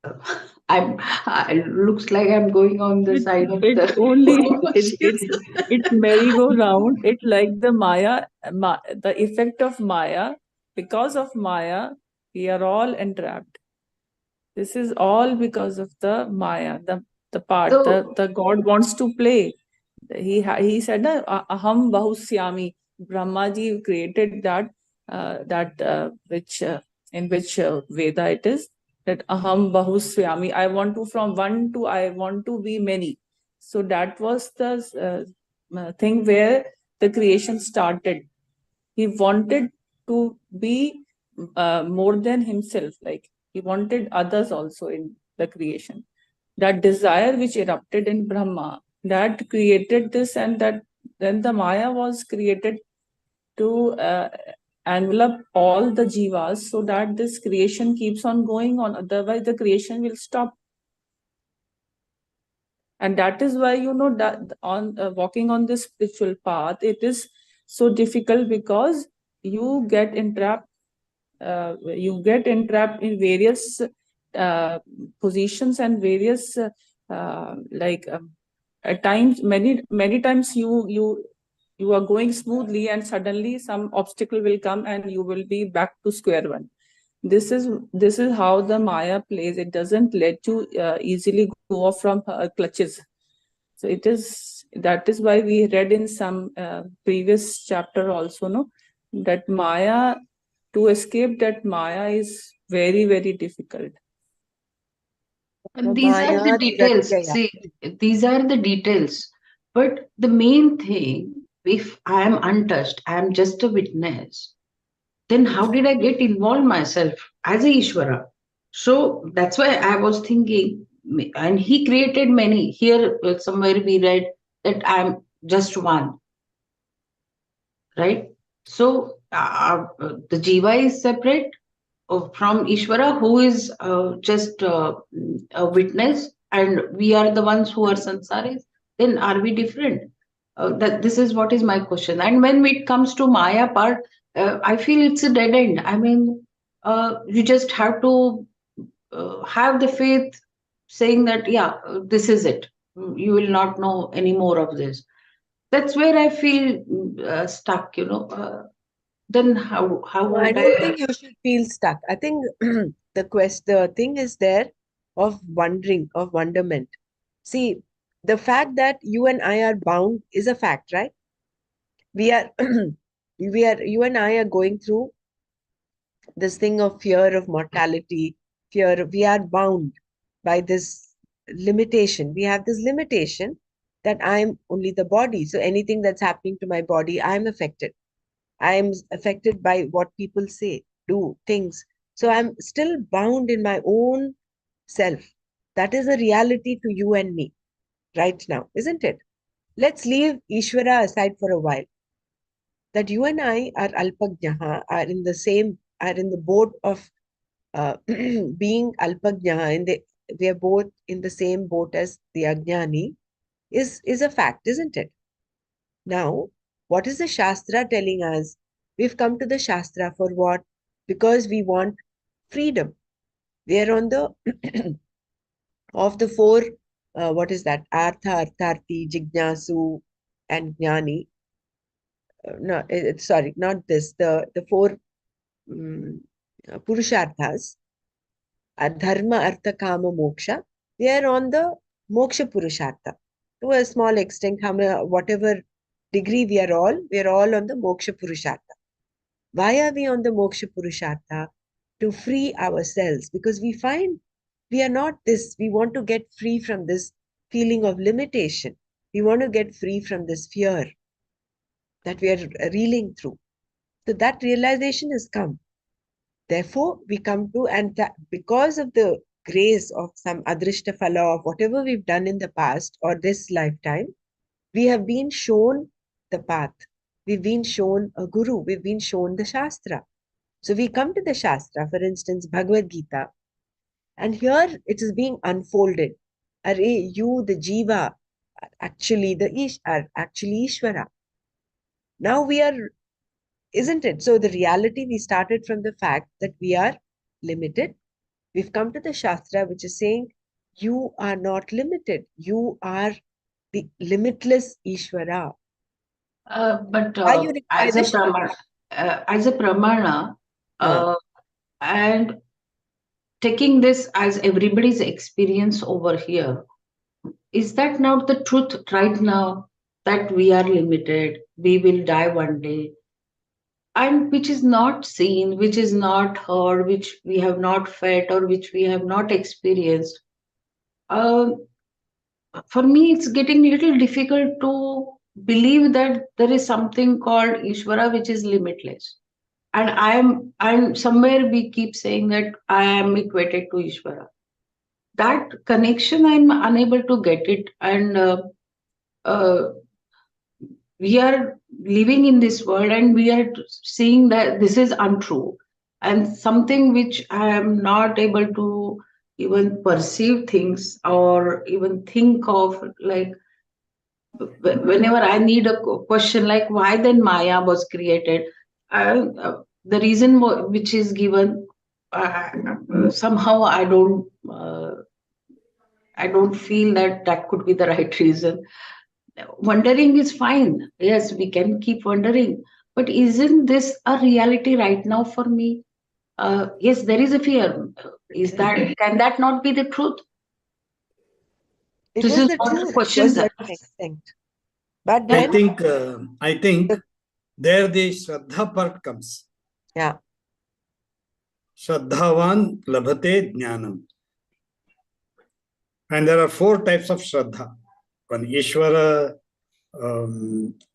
it looks like I'm going on the side of It the only Purvapakshi. it merry-go-round. It like the the effect of Maya. Because of Maya, we are all entrapped. This is all because of the Maya, the part So the God wants to play. He said, "Aham bahusyami." Brahma ji created that which in which Veda it is, that aham bahusyami. I want to, from one to I want to be many. So that was the thing where the creation started. He wanted to be more than himself. Like he wanted others also in the creation. That desire which erupted in Brahma, that created this, and that then the Maya was created to envelop all the jivas, so that this creation keeps on going on. Otherwise, the creation will stop. And that is why, that on walking on this spiritual path, it is so difficult, because you get entrapped. You get entrapped in various positions and various like at times, many times you are going smoothly and suddenly some obstacle will come and you will be back to square one. This is how the Maya plays. It doesn't let you easily go off from her clutches. So it is, that is why we read in some previous chapter also, no, that Maya, to escape that Maya is very, very difficult. And these are the Maya details. Duratya. See, these are the details. But the main thing, if I am untouched, I am just a witness, then how did I get involved myself as a Ishvara? So that's why I was thinking, and he created many. Here, somewhere we read that I'm just one, right? So the Jiva is separate from Ishvara, who is just a witness, and we are the ones who are sansaris. Then are we different? That this is what is my question. And when it comes to Maya part, I feel it's a dead end. I mean, you just have to have the faith, saying that yeah, this is it. You will not know any more of this. That's where I feel stuck. Then how No, I would don't I? think you should feel stuck. I think the thing is there of wondering, of wonderment. See, the fact that you and I are bound is a fact, right? We are, you and I are going through this thing of fear of mortality, fear, we are bound by this limitation. We have this limitation that I'm only the body. So anything that's happening to my body, I'm affected. I am affected by what people say, do, things. So I'm still bound in my own self. That is a reality to you and me right now, isn't it? Let's leave Ishvara aside for a while. That you and I are Alpajnaha, are in the boat of being Alpajnaha, we are both in the same boat as the Ajnani, is a fact, isn't it? Now, what is the Shastra telling us? We've come to the Shastra for what? Because we want freedom. We are on the of the four, what is that? Artha, Artharthi, Jignasu, and Jnani. No, sorry, not this. The four um, Purusharthas, Dharma, Artha, Kama, Moksha. We are on the Moksha Purushartha. To a small extent, whatever degree we are all on the Moksha Purushartha. Why are we on the Moksha Purushartha? To free ourselves, because we find we are not this. We want to get free from this feeling of limitation. We want to get free from this fear that we are reeling through. So that realization has come. Therefore, we come to, and because of the grace of some adrishta phala of whatever we've done in the past or this lifetime, we have been shown the path. We've been shown a guru. We've been shown the Shastra. So we come to the Shastra, for instance, Bhagavad Gita, and here it is being unfolded. Are you, the Jiva, are actually Ishvara. Now we are, isn't it? So the reality, we started from the fact that we are limited. We've come to the Shastra, which is saying, you are not limited. You are the limitless Ishvara. But Why you require the Shastra? as a pramana, Uh, uh, and taking this as everybody's experience over here, is that not the truth right now, that we are limited, we will die one day, and which is not seen, which is not heard, which we have not felt, or which we have not experienced? Um, for me, it's getting a little difficult to believe that there is something called Ishvara which is limitless. And I'm somewhere we keep saying that I am equated to Ishvara. That connection, I'm unable to get it. And uh, we are living in this world and we are seeing that this is untrue, and something which I am not able to even perceive things or even think of, like whenever I need a question like why then Maya was created, The reason which is given, somehow I don't feel that that could be the right reason. Wondering is fine. Yes, we can keep wondering. But isn't this a reality right now for me? Yes, there is a fear. Can that not be the truth? It This is is the what the truth to a question that. certain extent. But I then, think I think there the Shraddha part comes. yeah, Shraddhavan labhate jnanam. And there are 4 types of Shraddha. One Ishvara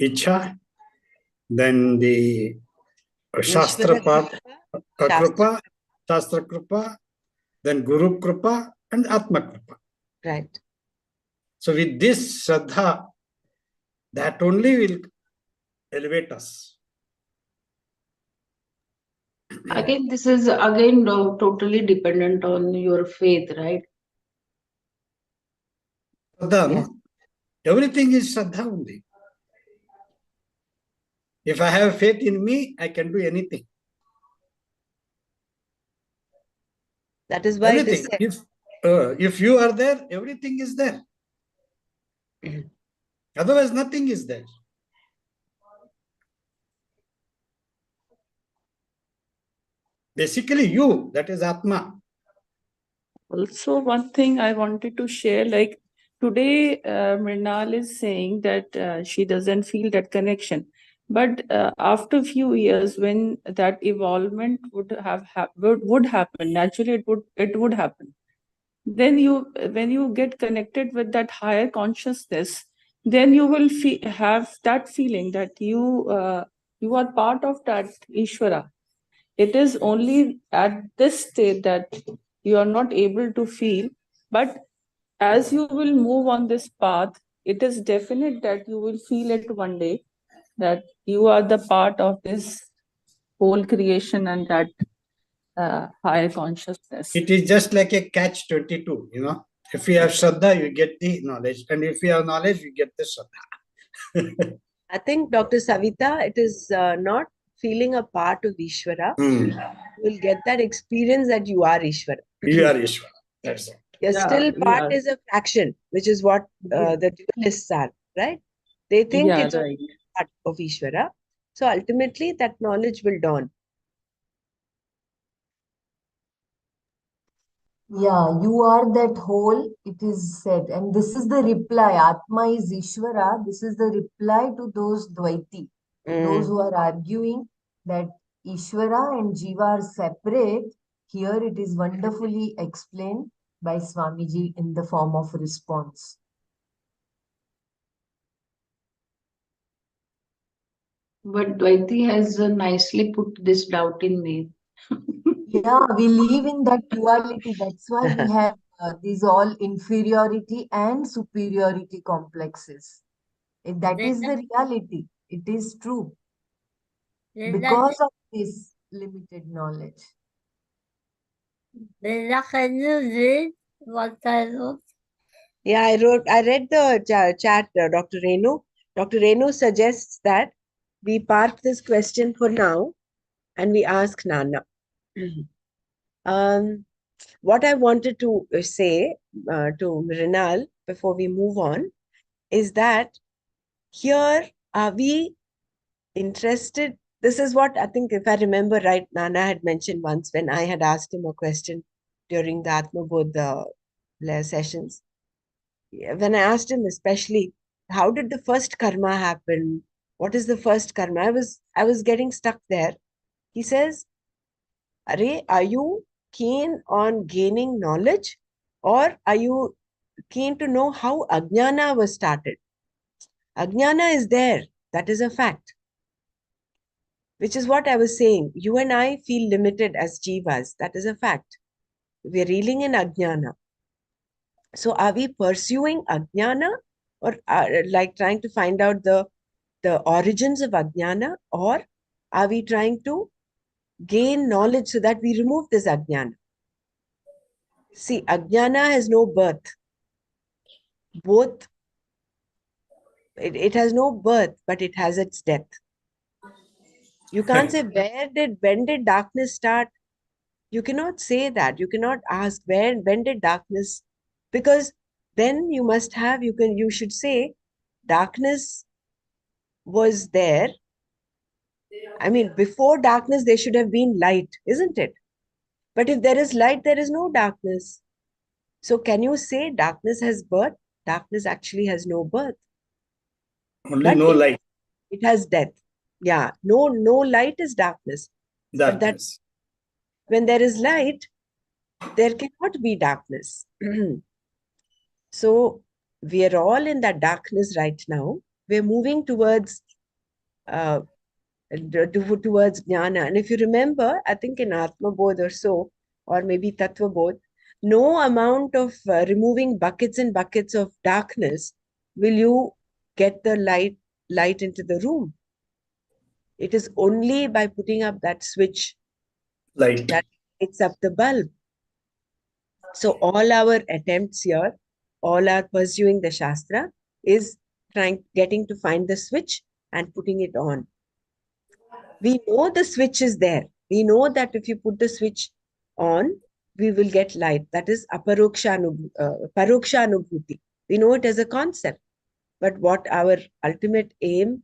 Icha, then the Shastra Ishvara part, Shastra, Kripa, Shastra Kripa, then Guru Kripa, and Atma Kripa. right. So with this Shraddha, that only will elevate us. Again, this is again totally dependent on your faith, right? Shraddha, Yes. no? Everything is Shraddha only. If I have faith in me, I can do anything. That is why it is Everything. said. If you are there, everything is there. Otherwise, nothing is there. Basically, you, that is Atma. Also, one thing I wanted to share, like today, Mrinal is saying that she doesn't feel that connection. But after few years, when that evolvement would happen, naturally it would happen. Then when you get connected with that higher consciousness, then you will have that feeling that you are part of that Ishvara. It is only at this state that you are not able to feel, but as you will move on this path, it is definite that you will feel it one day that you are the part of this whole creation and that higher consciousness. It is just like a catch 22, you know. If you have Shraddha, you get the knowledge. And if you have knowledge, you get the Shraddha. I think, Dr. Savita, it is not feeling a part of Ishvara. You will get that experience that you are Ishvara. You are Ishvara. That's it. Your Yeah, still part yeah. is a fraction, which is what the dualists are, right? They think Yeah, it's only right. part of Ishvara. So ultimately, that knowledge will dawn. Yeah, you are that whole, it is said. And this is the reply. Atma is Ishvara. This is the reply to those Dvaiti, those who are arguing that Ishvara and Jiva are separate. Here it is wonderfully explained by Swamiji in the form of response. But Dvaiti has nicely put this doubt in me. Yeah, we live in that duality. That's why we have these all inferiority and superiority complexes. That is the reality. It is true because of this limited knowledge. Can you read what I wrote? Yeah, I read the chat, Dr. Renu. Dr. Renu suggests that we park this question for now and we ask Nana. What I wanted to say to Rinal before we move on is that here are we interested? This is what I think, if I remember right, Nana had mentioned once when I had asked him a question during the Atma Bodha sessions. When I asked him especially, how did the first karma happen? What is the first karma? I was getting stuck there. He says, are you keen on gaining knowledge, or are you keen to know how Ajnana was started? Ajnana is there. That is a fact. Which is what I was saying. You and I feel limited as jivas. That is a fact. We are reeling in Ajnana. So are we pursuing Ajnana, or like trying to find out the origins of Ajnana, or are we trying to gain knowledge so that we remove this Ajnana? See, Ajnana has no birth. Both, it has no birth, but it has its death. You can't say when did darkness start? You cannot say that. You cannot ask when did darkness, because then you should say darkness was there. I mean, before darkness, there should have been light, isn't it? But if there is light, there is no darkness. So can you say darkness has birth? Darkness actually has no birth, Only but no light, it has death. Yeah, no light is darkness. But that darkness. when there is light, there cannot be darkness. So we are all in that darkness right now. We're moving towards uh, towards jnana. And if you remember, I think in Atma Bodh or so, or maybe Tattva Bodh, no amount of removing buckets and buckets of darkness will you get the light into the room. It is only by putting up that switch Light. that lights up the bulb. So all our attempts here, all our pursuing the Shastra is getting to find the switch and putting it on. We know the switch is there. We know that if you put the switch on, we will get light. That is paroksha anubhuti. We know it as a concept. But what our ultimate aim,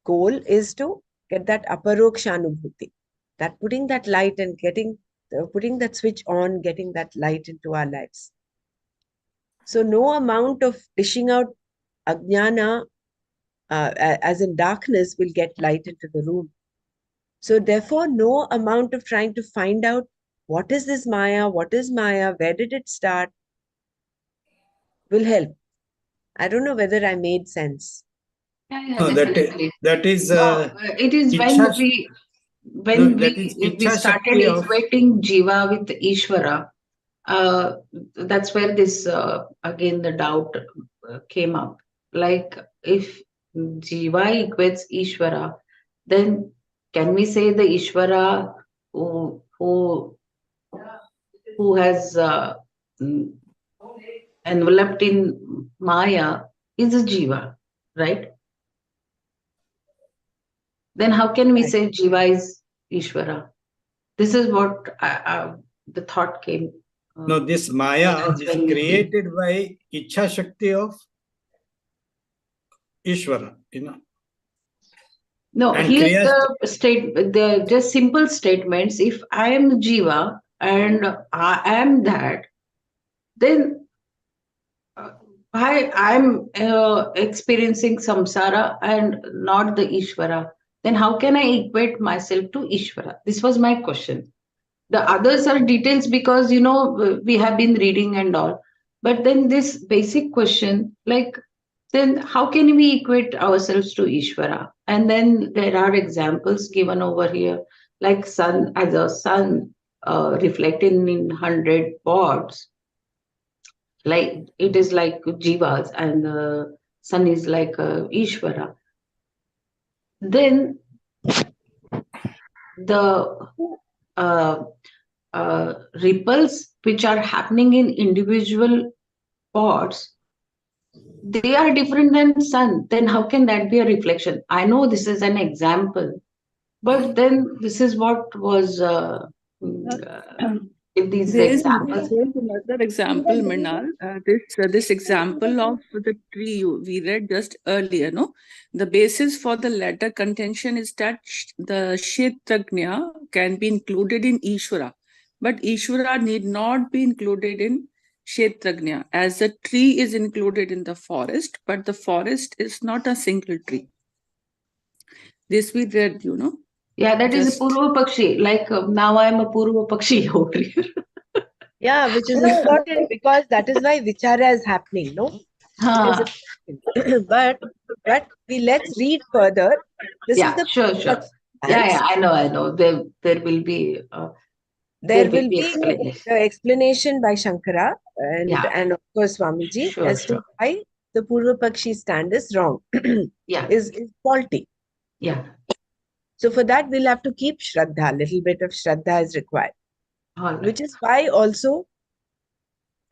goal is to get that aparoksha anubhuti. That putting that light and putting that switch on, getting that light into our lives. So no amount of dishing out ajnana, as in darkness, will get light into the room. So therefore, no amount of trying to find out what is this Maya, where did it start, will help. I don't know whether I made sense. Yeah, No, definitely. that is It is Ichha, no, when that is we Ichha started Shakti of equating Jiva with Ishvara. Uh, that's where this again the doubt came up. Like if Jiva equates Ishvara, then can we say the Ishvara who has mm, enveloped in Maya is a Jiva, right? Then how can we Right. say Jiva is Ishvara? This is what the thought came no, this Maya as is when you see. created by Ichha Shakti of Ishvara, No, and here Kriya. the just simple statements. If I am Jiva and I am that, then uh, I'm experiencing samsara and not the Ishvara. Then how can I equate myself to Ishvara? This was my question. The others are details because we have been reading and all. But then this basic question, like, then how can we equate ourselves to Ishvara? And then there are examples given over here, like sun as a sun reflecting in 100 pods, like it is like jivas, and the sun is like Ishvara. Then the uh, ripples which are happening in individual pods, they are different than sun. Then how can that be a reflection? I know this is an example, but then this is what was in these There is examples. another example, Mrinal. This example of the tree we read just earlier. No, the basis for the letter contention is that the Kshetrajna can be included in Ishvara, but Ishvara need not be included in Kshetrajna, as the tree is included in the forest, but the forest is not a single tree. This we read, Yeah, that is a just Purva Pakshi. Like now I am a Purva Pakshi over here. Yeah, which is important because that is why vichara is happening, no? It is Huh. important. but let's read further. This is Yeah, the sure, sure. Yeah, stance. I know. There will be There will be explanation. the explanation by Shankara and Yeah, of course Swamiji sure, as to sure. why the Purva Pakshi stand is wrong, Yeah, is faulty. yeah. So for that we'll have to keep Shraddha. A little bit of Shraddha is required. All right. Which is why also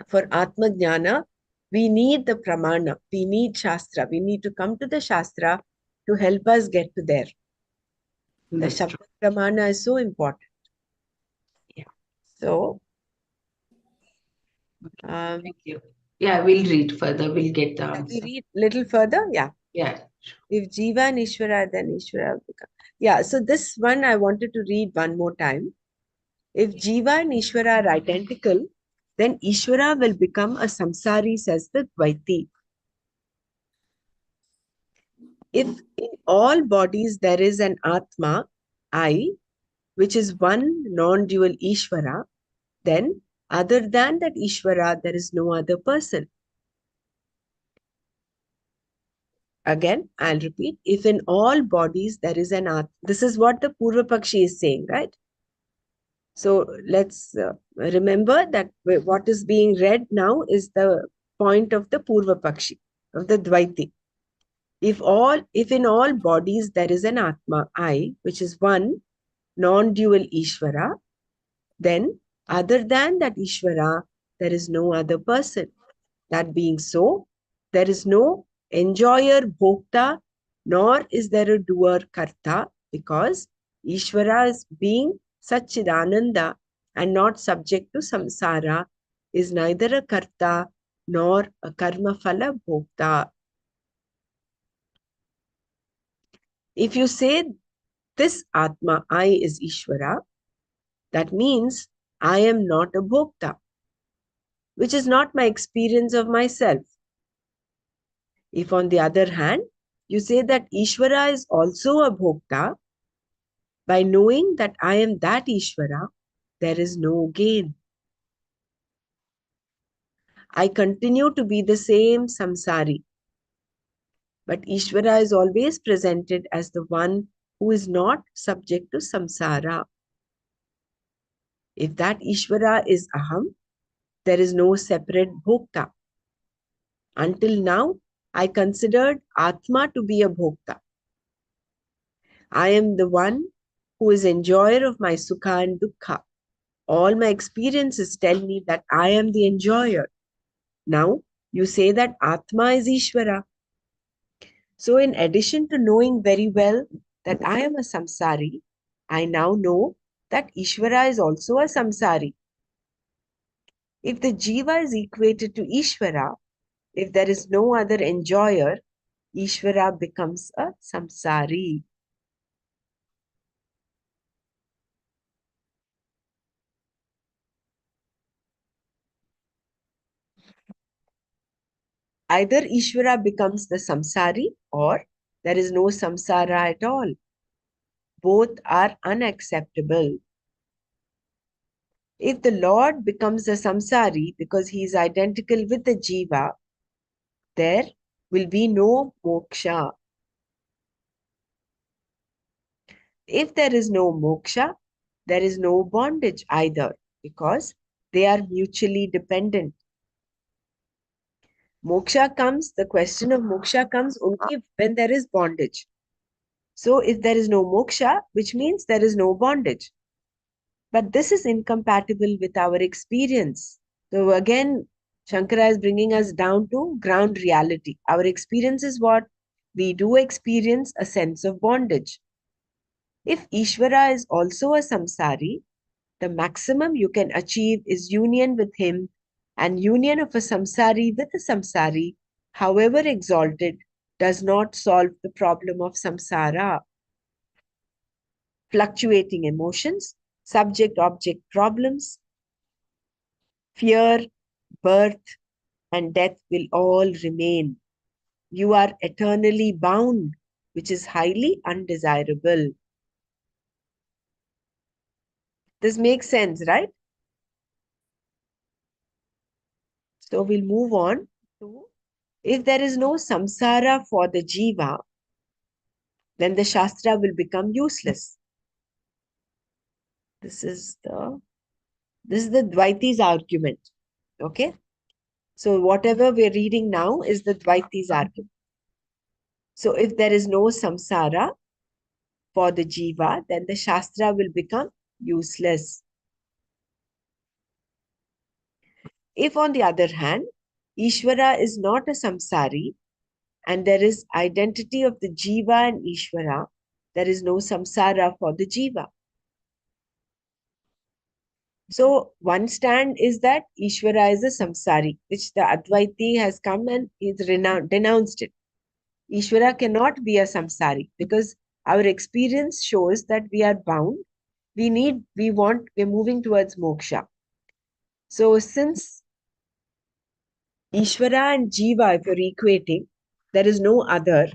for Atma Jnana, we need the Pramana, we need Shastra, we need to come to the Shastra to help us get to there. The That's Shabda true. Pramana is so important. Yeah. So, Thank you. Yeah, we'll read further. We'll get the shall we answer. read little further? Yeah. Yeah. If Jiva and Ishvara, then Ishvara will become. Yeah. So this one I wanted to read one more time. If Jiva and Ishvara are identical, then Ishvara will become a samsari, says the Dvaiti. If in all bodies there is an Atma, I, which is one non-dual Ishvara, then other than that Ishvara, there is no other person. Again, I'll repeat. If in all bodies there is an Atma, this is what the Purva Pakshi is saying, right? So let's remember that what is being read now is the point of the Purva Pakshi, of the Dvaiti. If in all bodies there is an Atma, I, which is one non-dual Ishvara, then other than that Ishvara, there is no other person. That being so, there is no enjoyer bhokta, nor is there a doer karta, because Ishvara is being Satchidananda and not subject to samsara, is neither a karta nor a karma phala bhokta. If you say this Atma, I, is Ishvara, that means I am not a bhokta, which is not my experience of myself. If on the other hand, you say that Ishvara is also a bhokta, by knowing that I am that Ishvara, there is no gain. I continue to be the same samsari, but Ishvara is always presented as the one who is not subject to samsara. If that Ishvara is Aham, there is no separate bhokta. Until now, I considered Atma to be a bhokta. I am the one who is enjoyer of my sukha and dukkha. All my experiences tell me that I am the enjoyer. Now, you say that Atma is Ishvara. So, in addition to knowing very well that I am a samsari, I now know that Ishvara is also a samsari. If the jiva is equated to Ishvara, if there is no other enjoyer, Ishvara becomes a samsari. Either Ishvara becomes the samsari or there is no samsara at all. Both are unacceptable. If the Lord becomes a samsari because he is identical with the jiva, there will be no moksha. If there is no moksha, there is no bondage either, because they are mutually dependent. The question of moksha comes only when there is bondage. So if there is no moksha, which means there is no bondage. But this is incompatible with our experience. So again, Shankara is bringing us down to ground reality. Our experience is what? We do experience a sense of bondage. If Ishvara is also a samsari, the maximum you can achieve is union with him, and union of a samsari with a samsari, however exalted, does not solve the problem of samsara. Fluctuating emotions, subject-object problems, fear, birth, and death will all remain. You are eternally bound, which is highly undesirable. This makes sense, right? So we'll move on to, if there is no samsara for the jiva, then the shastra will become useless. This is the Dvaiti's argument. Okay? So whatever we're reading now is the Dvaiti's argument. So if there is no samsara for the jiva, then the shastra will become useless. If on the other hand, Ishvara is not a samsari and there is identity of the jiva and Ishvara, there is no samsara for the jiva. So one stand is that Ishvara is a samsari, which the Advaiti has come and is denounced it. Ishvara cannot be a samsari because our experience shows that we are bound. We're moving towards moksha. So since Ishvara and Jiva, if you're equating, there is no other,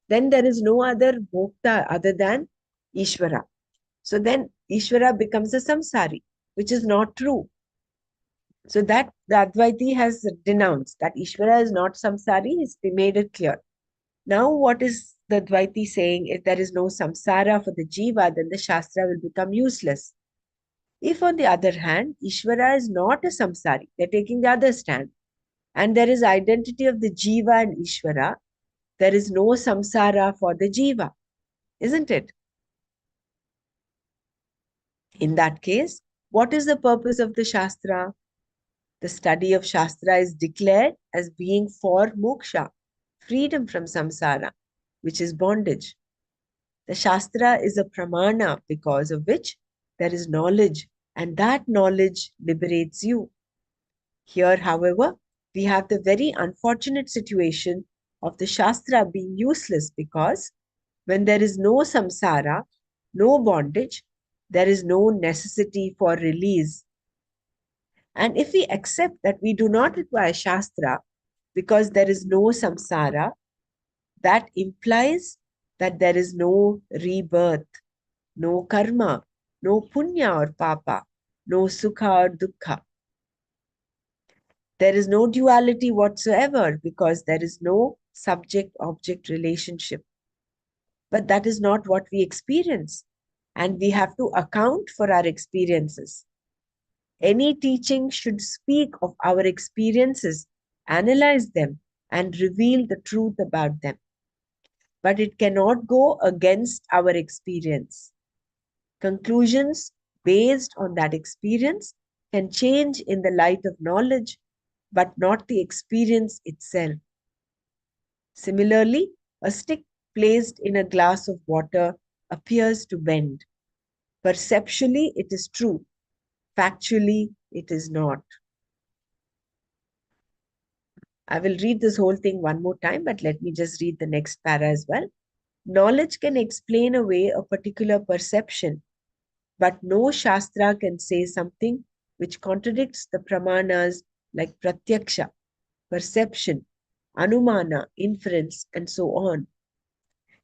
then there is no other Mokta other than Ishvara. So then Ishvara becomes a samsari, which is not true. So that the Advaiti has denounced that Ishvara is not samsari, he's made it clear. Now what is the Advaiti saying? If there is no samsara for the jiva, then the Shastra will become useless. If on the other hand, Ishvara is not a samsari, they're taking the other stand, and there is identity of the jiva and Ishvara, there is no samsara for the jiva, isn't it? In that case, what is the purpose of the Shastra? The study of Shastra is declared as being for moksha, freedom from samsara, which is bondage. The Shastra is a pramana because of which there is knowledge, and that knowledge liberates you. Here, however, we have the very unfortunate situation of the Shastra being useless because when there is no samsara, no bondage, there is no necessity for release. And if we accept that we do not require Shastra because there is no samsara, that implies that there is no rebirth, no karma, no punya or papa, no sukha or dukkha. There is no duality whatsoever because there is no subject-object relationship. But that is not what we experience, and we have to account for our experiences. Any teaching should speak of our experiences, analyze them, and reveal the truth about them. But it cannot go against our experience. Conclusions based on that experience can change in the light of knowledge, but not the experience itself. Similarly, a stick placed in a glass of water appears to bend. Perceptually, it is true. Factually, it is not. I will read this whole thing one more time, but let me just read the next para as well. Knowledge can explain away a particular perception, but no Shastra can say something which contradicts the pramanas like pratyaksha, perception, anumana, inference, and so on.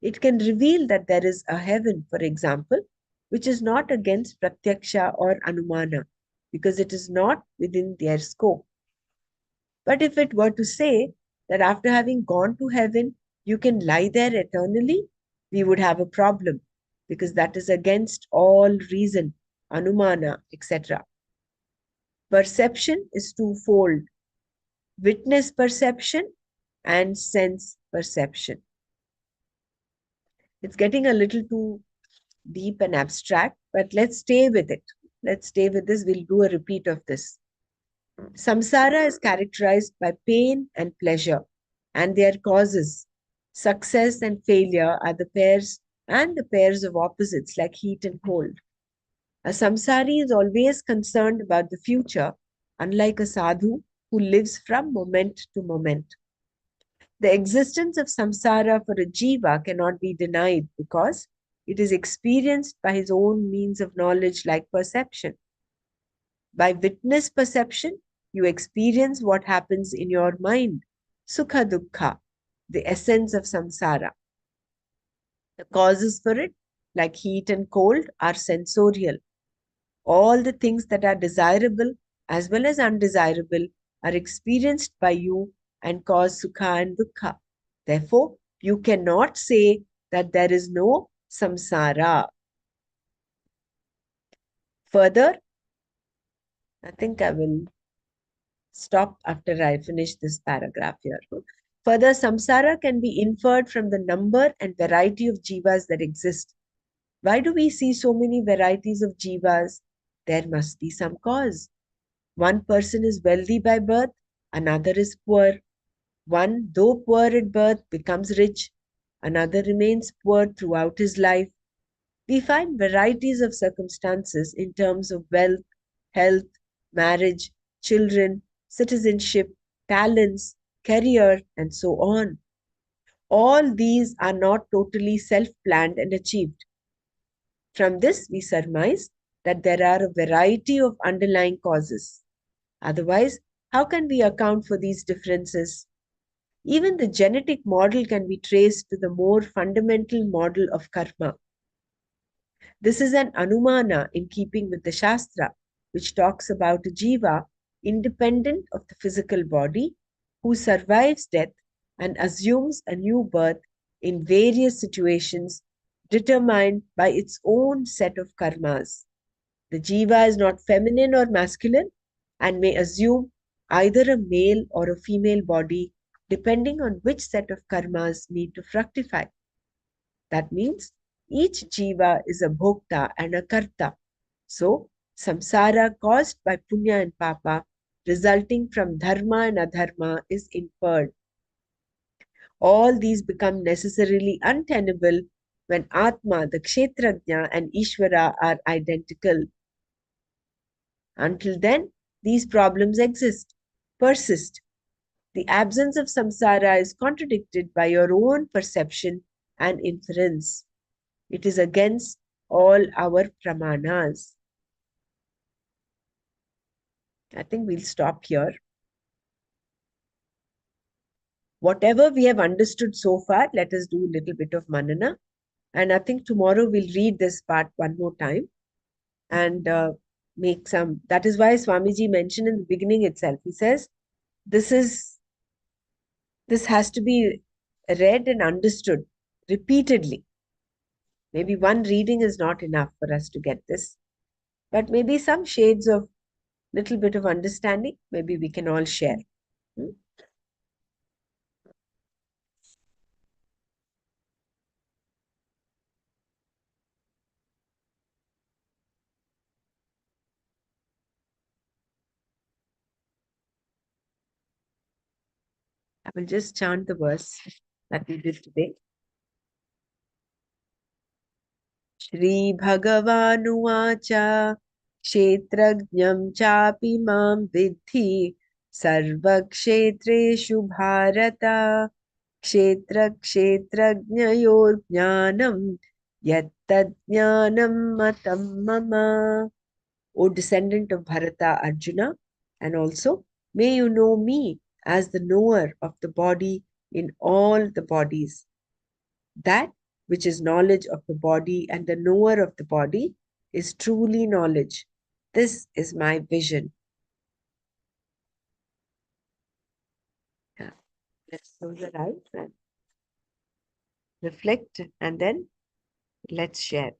It can reveal that there is a heaven, for example, which is not against pratyaksha or anumana, because it is not within their scope. But if it were to say that after having gone to heaven, you can lie there eternally, we would have a problem, because that is against all reason, anumana, etc. Perception is twofold: witness perception and sense perception. It's getting a little too deep and abstract, but let's stay with it. Let's stay with this. We'll do a repeat of this. Samsara is characterized by pain and pleasure and their causes. Success and failure are the pairs of opposites like heat and cold. A samsari is always concerned about the future, unlike a sadhu who lives from moment to moment. The existence of samsara for a jiva cannot be denied because it is experienced by his own means of knowledge like perception. By witness perception, you experience what happens in your mind, sukha dukkha, the essence of samsara. The causes for it, like heat and cold, are sensorial. All the things that are desirable as well as undesirable are experienced by you and cause sukha and dukkha. Therefore, you cannot say that there is no samsara. Further, I think I will stop after I finish this paragraph here. Further, samsara can be inferred from the number and variety of jivas that exist. Why do we see so many varieties of jivas? There must be some cause. One person is wealthy by birth, another is poor. One, though poor at birth, becomes rich. Another remains poor throughout his life. We find varieties of circumstances in terms of wealth, health, marriage, children, citizenship, talents, career, and so on. All these are not totally self-planned and achieved. From this, we surmise that there are a variety of underlying causes. Otherwise, how can we account for these differences? Even the genetic model can be traced to the more fundamental model of karma. This is an anumana in keeping with the Shastra, which talks about a jiva independent of the physical body who survives death and assumes a new birth in various situations determined by its own set of karmas. The jiva is not feminine or masculine and may assume either a male or a female body depending on which set of karmas need to fructify. That means each jiva is a bhokta and a karta. So, samsara caused by punya and papa, resulting from dharma and adharma, is inferred. All these become necessarily untenable when Atma, the Kshetrajna, and Ishvara are identical. Until then, these problems persist. The absence of samsara is contradicted by your own perception and inference. It is against all our pramanas. I think we'll stop here. Whatever we have understood so far, let us do a little bit of manana. And I think tomorrow we'll read this part one more time and make some. That is why Swamiji mentioned in the beginning itself. He says, this has to be read and understood repeatedly. Maybe one reading is not enough for us to get this, but maybe some shades of little bit of understanding, maybe we can all share. I will just chant the verse that we did today. Shri Bhagavanuvacha Kshetrajnam chapi mam vidhi sarvakshetreshu bharata kshetragnyayor jnanam yattadjnanam matam mama. O descendant of Bharata Arjuna, and also may you know me as the knower of the body in all the bodies. That which is knowledge of the body and the knower of the body is truly knowledge. This is my vision. Yeah. Let's close our eyes and reflect, and then let's share.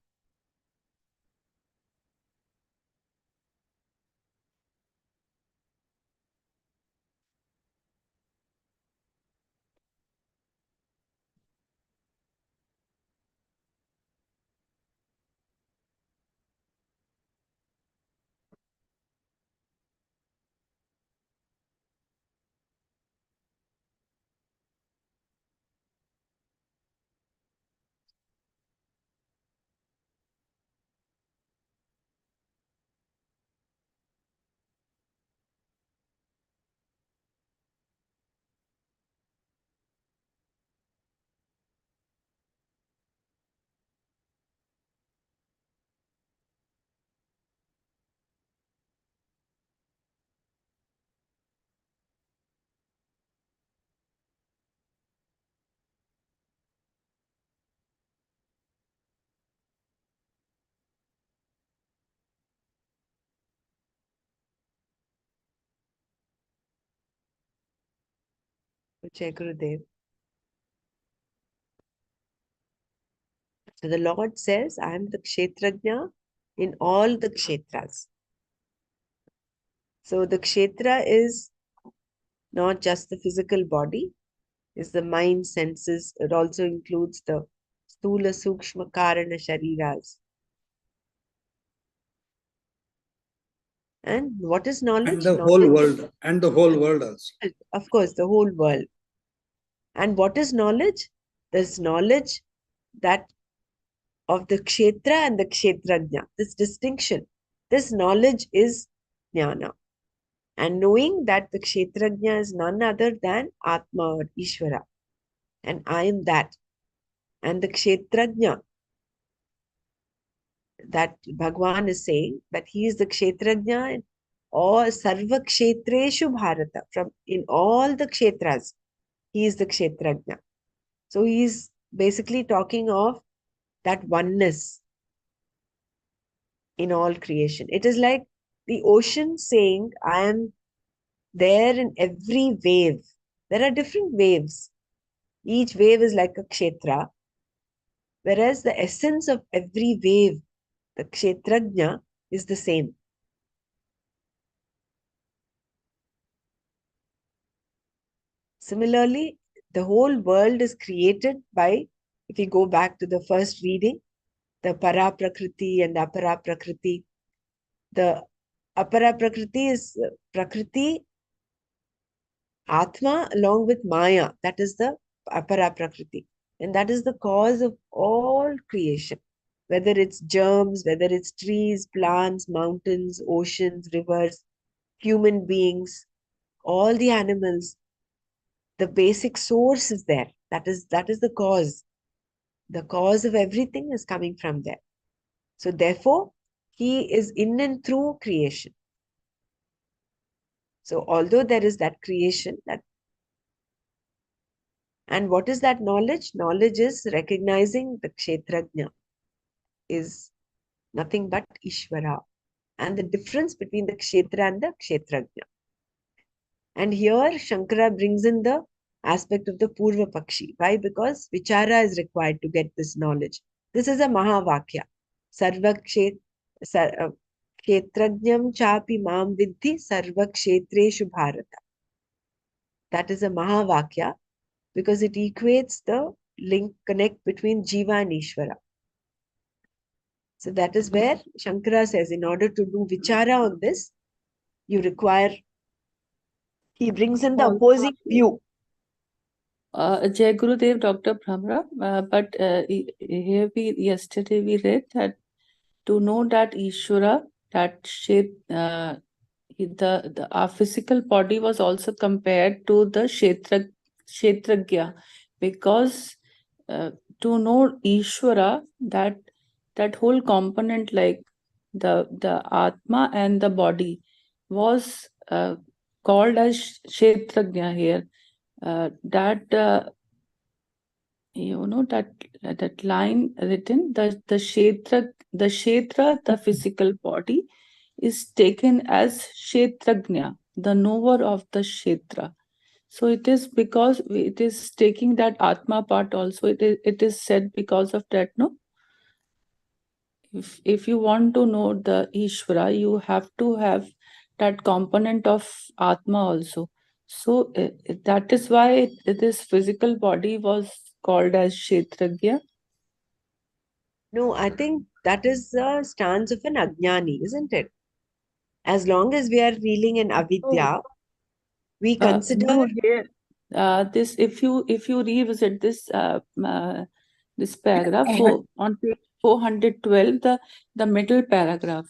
Jai Gurudev. So the Lord says, I am the Kshetrajna in all the Kshetras. So the Kshetra is not just the physical body, is the mind, senses. It also includes the Stula, Sukshma, Karana, Shariras. And what is knowledge? And the knowledge, whole world. And the whole world also. Of course, the whole world. And what is knowledge? There's knowledge that of the kshetra and the kshetrajna. This distinction, this knowledge is jnana. And knowing that the kshetrajna is none other than Atma or Ishvara. And I am that. And the kshetrajna, that Bhagwan is saying that he is the kshetrajna in all sarva kshetreshu bharata. From in all the kshetras, he is the kshetrajna. So he is basically talking of that oneness in all creation. It is like the ocean saying, I am there in every wave. There are different waves. Each wave is like a kshetra, whereas the essence of every wave, the kshetrajna, is the same. Similarly, the whole world is created by, if we go back to the first reading, the para prakriti and apara prakriti. The apara prakriti is prakriti, Atma along with Maya. That is the apara prakriti. And that is the cause of all creation. Whether it's germs, whether it's trees, plants, mountains, oceans, rivers, human beings, all the animals, the basic source is there. That is the cause. The cause of everything is coming from there. So therefore, he is in and through creation. So although there is that creation, and what is that knowledge? Knowledge is recognizing the kshetrajna is nothing but Ishvara, and the difference between the kshetra and the kshetrajna. And here Shankara brings in the aspect of the Purva Pakshi. Why? Because vichara is required to get this knowledge. This is a Mahavakya. Sarva kshetrajnam chapi mam vidhi sarva kshetreshu bharata. That is a Mahavakya because it equates the connect between Jiva and Ishvara. So that is where Shankara says, in order to do vichara on this, you require, he brings in the opposing view. Jai Gurudev, Dr. Bhamra, but here yesterday we read that to know that Ishvara, that our physical body was also compared to the Kshetragya, because to know Ishvara, that whole component, like the Atma and the body, was called as Kshetragya here. That that line written, the kshetra, the physical body, is taken as kshetragnya, the knower of the kshetra. So it is because it is taking that atma part also. It is said because of that, no? If you want to know the Ishvara, you have to have that component of atma also. So that is why this physical body was called as Kshetragya. No, I think that is the stance of an Ajnani, isn't it? As long as we are reeling in avidya, we consider No, here, this if you revisit this this paragraph on page 412, the middle paragraph.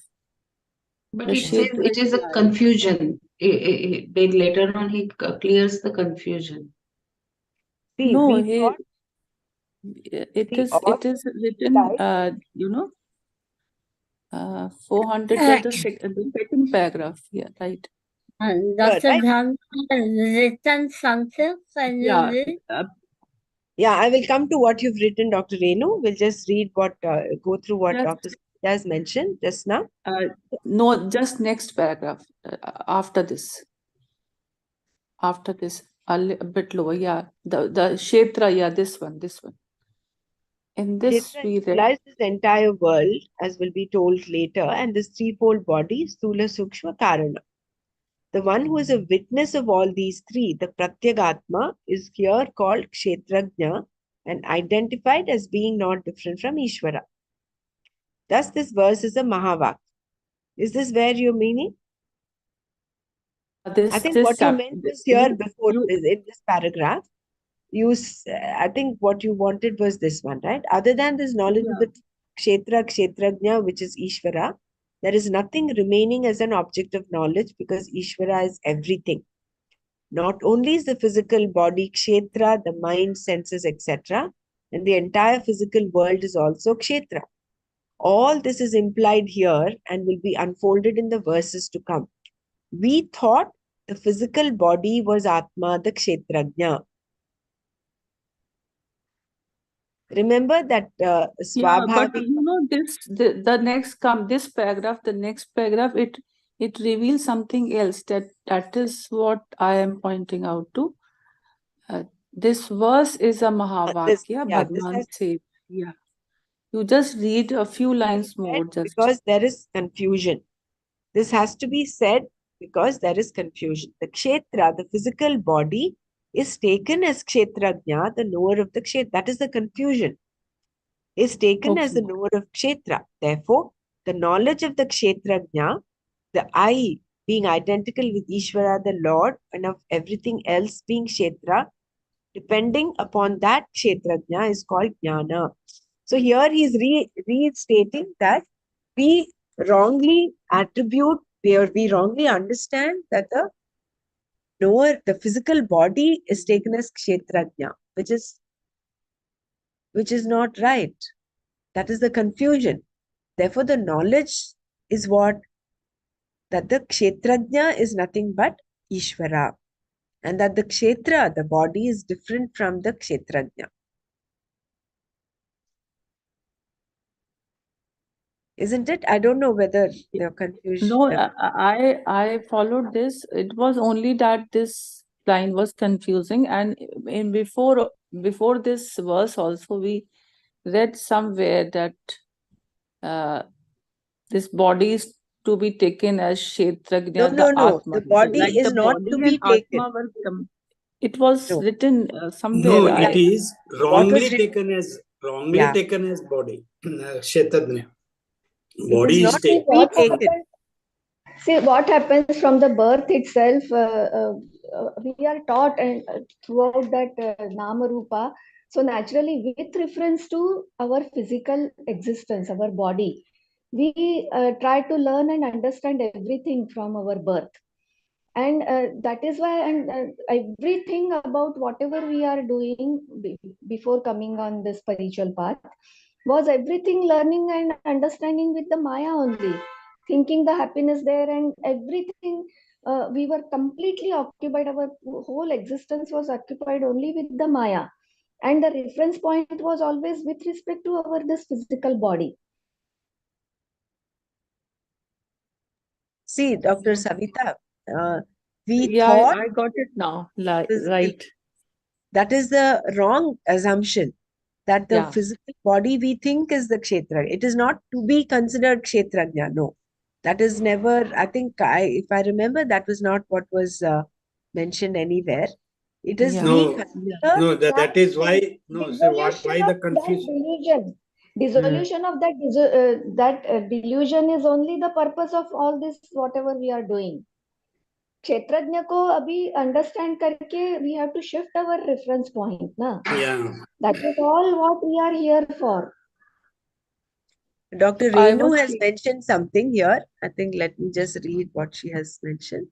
But The it says Kshetra. it is a confusion. Then later on he clears the confusion. see, No, we here thought, it see, is all written like, 412, the second paragraph. Yeah, right. Dr. right? Bham has written something. Can you Yeah, read? Yeah, I will come to what you've written, Dr. Renu. We'll just read what, go through what Just, Dr. Satya has mentioned just now. no, just next paragraph after this. After this, a bit lower. Yeah, the Kshetra. Yeah, this one. In this, Kshetra we read. implies this entire world, as will be told later, and this threefold body, Sthula, Sukshma, Karana. The one who is a witness of all these three, the Pratyagatma, is here called Kshetrajna and identified as being not different from Ishvara. Thus, this verse is a Mahavak. Is this where you're meaning? I think what you meant was here before, is in this paragraph. I think what you wanted was this one, right? Other than this knowledge of the Kshetra, Kshetrajna, which is Ishvara, there is nothing remaining as an object of knowledge because Ishvara is everything. Not only is the physical body Kshetra, the mind, senses, etc., and the entire physical world is also Kshetra. All this is implied here and will be unfolded in the verses to come. We thought the physical body was Atma, the Kshetrajna. Remember that Yeah, but Swabhavik. this paragraph, the next paragraph, it reveals something else. That is what I am pointing out to. This verse is a This Mahavakya. this Bhagwan has says, yeah. You just read a few lines said more. Just because there is confusion. This has to be said because there is confusion. The Kshetra, the physical body, is taken as Kshetrajna, the knower of the Kshetra. That is the confusion. Is taken as the okay. knower of Kshetra. Therefore, the knowledge of the Kshetrajna, the I being identical with Ishvara, the Lord, and of everything else being Kshetra, depending upon that Kshetrajna is called Jnana. So here he is restating that we wrongly attribute, we wrongly understand that the knower, the physical body is taken as Kshetrajna, which is not right. That is the confusion. Therefore, the knowledge is what? That the Kshetrajna is nothing but Ishvara. And that the Kshetra, the body, is different from the Kshetrajna. Isn't it? I don't know whether the confusion. No, I followed this. It was only that this line was confusing, and before this verse also we read somewhere that uh, this body is to be taken as No, Kshetrajna, no, the no. Atma. The body Like the is not body to and be taken. Atma were it was No. written somewhere. No, Yeah. it is What was wrongly written? wrongly Yeah. taken as body. Kshetrajna. It is Body is not See to taken. be what taken. happens. See what happens from the birth itself. We are taught and throughout that Nama Rupa. So naturally, with reference to our physical existence, our body, we try to learn and understand everything from our birth. And that is why, and everything about whatever we are doing before coming on the spiritual path was everything learning and understanding with the Maya only, thinking the happiness there and everything. We were completely occupied, our whole existence was occupied only with the Maya. And the reference point was always with respect to our this physical body. See, Dr. Savita, we Yeah, thought I got it now. physical. Right. That is the wrong assumption. That the Yeah. physical body we think is the Kshetra. It is not to be considered Kshetrajna. No. That is never, I think, if I remember, that was not what was mentioned anywhere. It is Yeah. we No, consider. no, that is why, no, say what, Dissolution why the of that confusion? delusion. Dissolution of that delusion is only the purpose of all this, whatever we are doing. क्षेत्रज्ञ को अभी understand करके we have to shift our reference point ना. Yeah. That is all what we are here for. Dr. I Renu was has mentioned something here. I think let me just read what she has mentioned.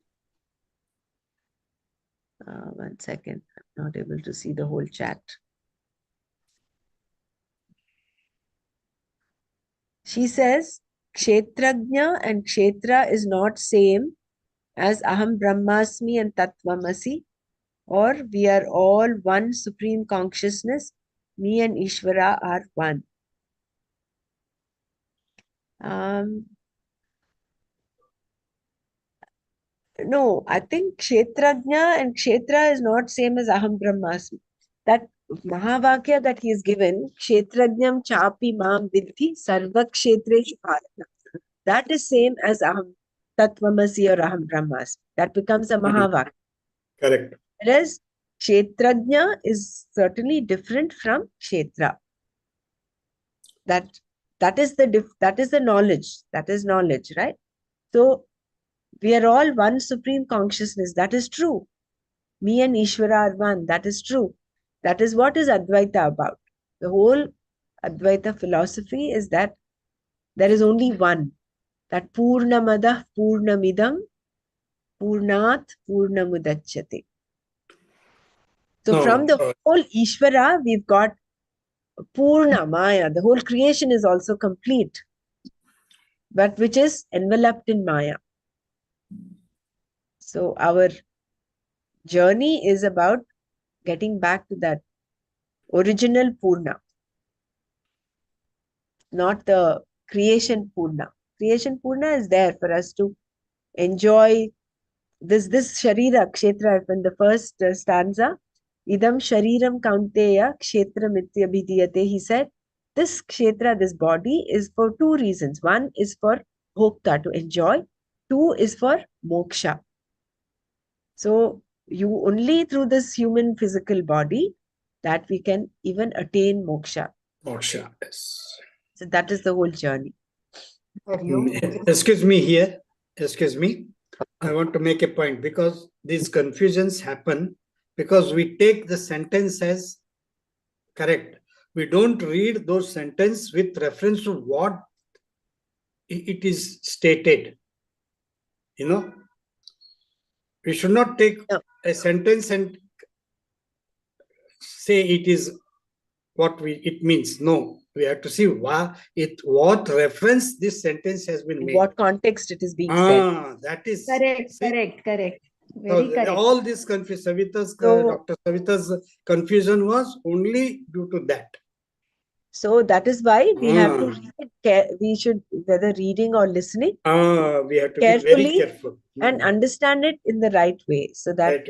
One second. I'm not able to see the whole chat. She says, Kshetrajna and Kshetra is not same as Aham Brahmasmi and Tattvamasi, or we are all one supreme consciousness. Me and Ishvara are one. No, I think Kshetrajna and Kshetra is not same as Aham Brahmasmi. That Mahavakya that he is given, Kshetrajnam chapi mam vidhi sarva kshetreshu bharata. That is same as Aham Tattvamasi or Aham Brahmasmi. That becomes a Mahavakya. Correct. Whereas Kshetrajna is certainly different from Kshetra. That is the knowledge. That is knowledge, right? So we are all one supreme consciousness. That is true. Me and Ishvara are one. That is true. That is what is Advaita about. The whole Advaita philosophy is that there is only one, that Purnamadah Purnamidam Purnat Purnamudachyate. So from the whole Ishvara, we've got Purna Maya. The whole creation is also complete, but which is enveloped in Maya. So our journey is about getting back to that original Purna, not the creation Purna. Creation Purna is there for us to enjoy this Sharira Kshetra in the first stanza. Idam Shariram Kaunteya Kshetra Mityabhidiyate. He said, this Kshetra, this body, is for two reasons. One is for Bhokta, to enjoy. Two is for Moksha. So you only through this human physical body that we can even attain Moksha. Moksha, yes. So that is the whole journey. Excuse me here. Excuse me. I want to make a point because these confusions happen because we take the sentence as correct. We don't read those sentences with reference to what it is stated. You know, we should not take a sentence and say it is what it means. No, we have to see what reference this sentence has been made. What context it is being said. That is correct. Very correct. All this confusion, Dr. Savita's confusion was only due to that. So that is why we have to read. We should, whether reading or listening, we have to be very careful and understand it in the right way. So that,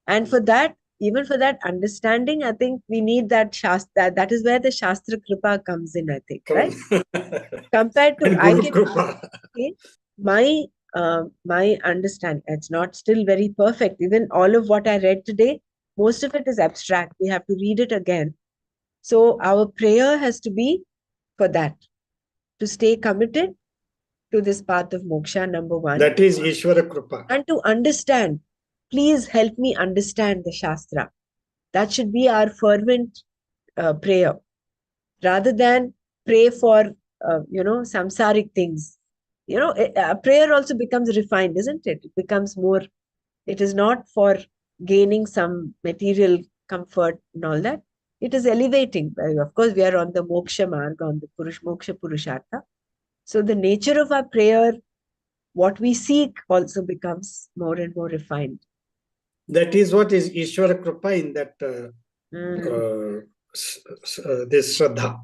and for that, even for that understanding, I think we need that Shastra. That is where the Shastra Kripa comes in, I think, right? Compared to, I can say, my understanding, it's not still very perfect. Even all of what I read today, most of it is abstract. We have to read it again. So our prayer has to be for that, to stay committed to this path of moksha, number one. That is Ishvara Kripa. And to understand, please help me understand the Shastra. That should be our fervent prayer. Rather than pray for, samsaric things. A prayer also becomes refined, isn't it? It becomes more, it is not for gaining some material comfort and all that. It is elevating. Of course, we are on the moksha marga, on the moksha purushartha. So the nature of our prayer, what we seek, also becomes more and more refined. That is what is Ishvara Kripa in that this Shraddha.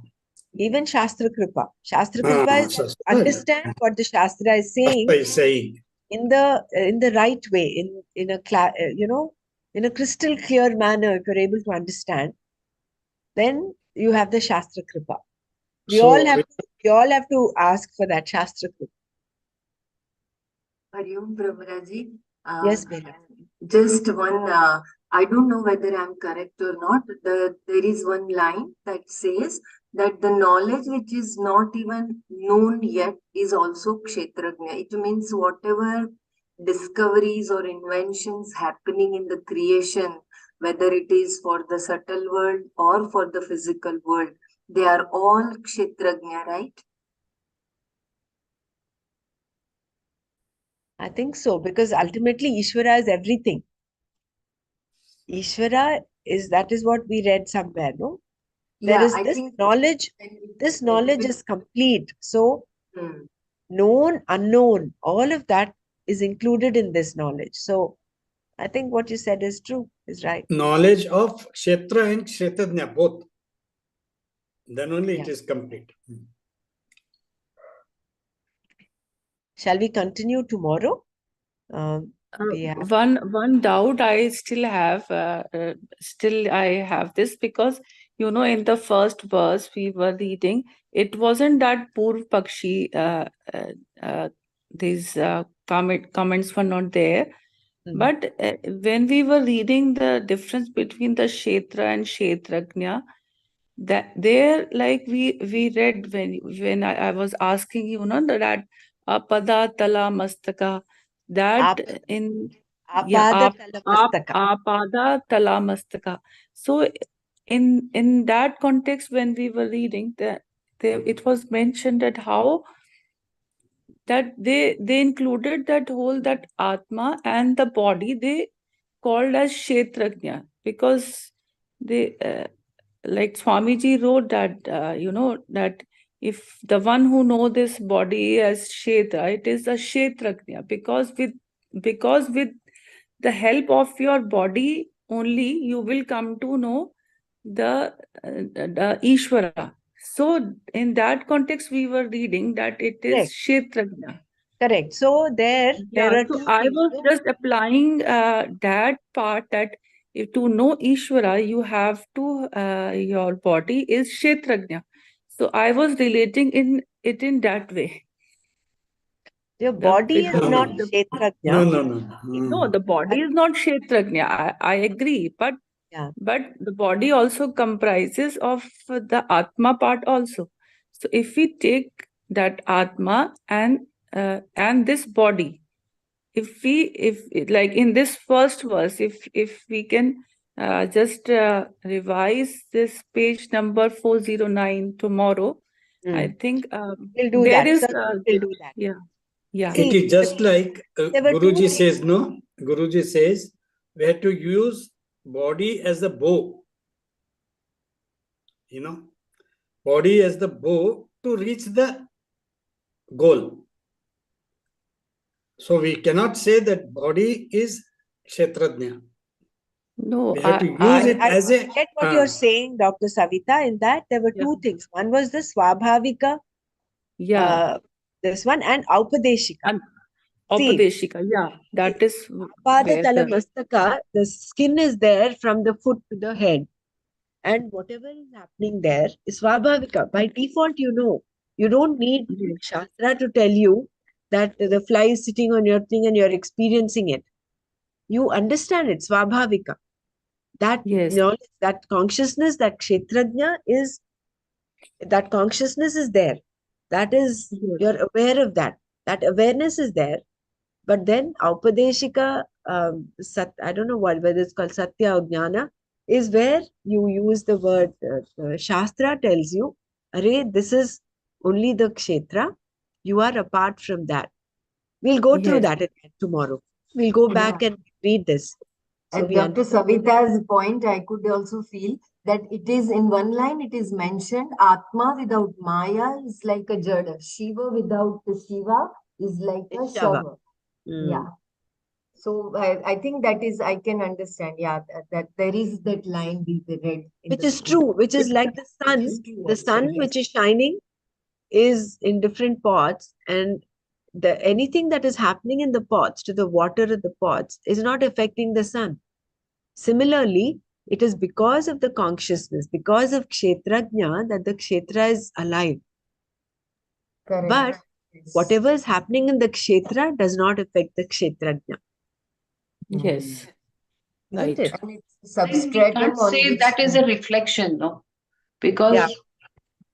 Even Shastra Kripa. Shastra Kripa is understand what the Shastra is saying in the right way, in a crystal clear manner. If you're able to understand, then you have the Shastra Kripa. We all have to ask for that Shastra Kripa. Hariom Brahmaraji. Yes, Bela. Just one, I don't know whether I'm correct or not. There is one line that says that the knowledge which is not even known yet is also Kshetrajna. It means whatever discoveries or inventions happening in the creation, whether it is for the subtle world or for the physical world, they are all Kshetrajna, right? I think so, because ultimately Ishvara is everything. Ishvara that is what we read somewhere, no? There is this knowledge, is complete. So, known, unknown, all of that is included in this knowledge. So, I think what you said is true, is right. Knowledge of Kshetra and Kshetrajna, both. Then only it is complete. Shall we continue tomorrow? One doubt I still have, I have this, because in the first verse we were reading, it wasn't that Purv Pakshi, these comments were not there. But when we were reading the difference between the Kshetra and Kshetrajna, that there, like we read when I was asking that apada tala mastaka, that in apada tala mastaka. apada tala mastaka. So in that context, when we were reading that, it was mentioned that how that they included that whole, that atma and the body, they called as kshetrajna, because they like Swamiji wrote that that if the one who know this body as kshetra, it is a kshetrajna, because with the help of your body only you will come to know the Ishvara. So in that context we were reading that it is Correct. kshetrajna. Correct. So there Yeah, are so two I things. was just applying that part, that if to know Ishvara, you have to, your body is Kshetrajna. So I was relating in that way. Your body is Because not No, Kshetrajna. no, the body is not Kshetrajna. I agree, but Yeah. the body also comprises of the Atma part also. So if we take that Atma and this body, if like in this first verse, if we can just revise this page number 409 tomorrow, I think We'll do there that. is Certainly we'll do that. yeah it See, is just like there were two Guruji things. says, no? Guruji says we have to use body as a bow, body as the bow to reach the goal. So we cannot say that body is Kshetrajna. no We have to I use it I as a. get what you're saying, Dr. Savita. In that, there were yeah two things. One was the Swabhavika, yeah this one, and Aupadeshika. and See, Aupadeshika, yeah, that is Pada where Tala the Mastaka, the skin is there from the foot to the head. And whatever is happening there is Swabhavika. By default, you don't need yes Shastra to tell you that the fly is sitting on your thing and you're experiencing it. You understand it, Swabhavika. That yes knowledge, that consciousness, that Kshetrajna is, that consciousness is there. That is, yes you're aware of that. That awareness is there. But then Aupadeshika, I don't know whether it's called Satya or Jnana, is where you use the word, Shastra tells you, Array, this is only the Kshetra. You are apart from that. We'll go through yes that again tomorrow. We'll go Yeah. back and read this. So At we Dr. understand. Savita's point, I could also feel that it is in one line, it is mentioned Atma without Maya is like a Jada. Shiva without the Shiva is like a It's Shava. Shava. Mm. Yeah. So I think that is, I can understand. Yeah, that there is that line we read in Which the is true, which is like the which sun. is true The also, sun yes. which is shining is in different pots, and anything that is happening in the pots to the water of the pots is not affecting the sun. Similarly, it is because of the consciousness, because of Kshetrajna, that the Kshetra is alive. Correct. But Yes. whatever is happening in the Kshetra does not affect the Kshetrajna. yes Isn't right it? And it's Then we substratum can't on say which that is a reflection, no? Because Yeah.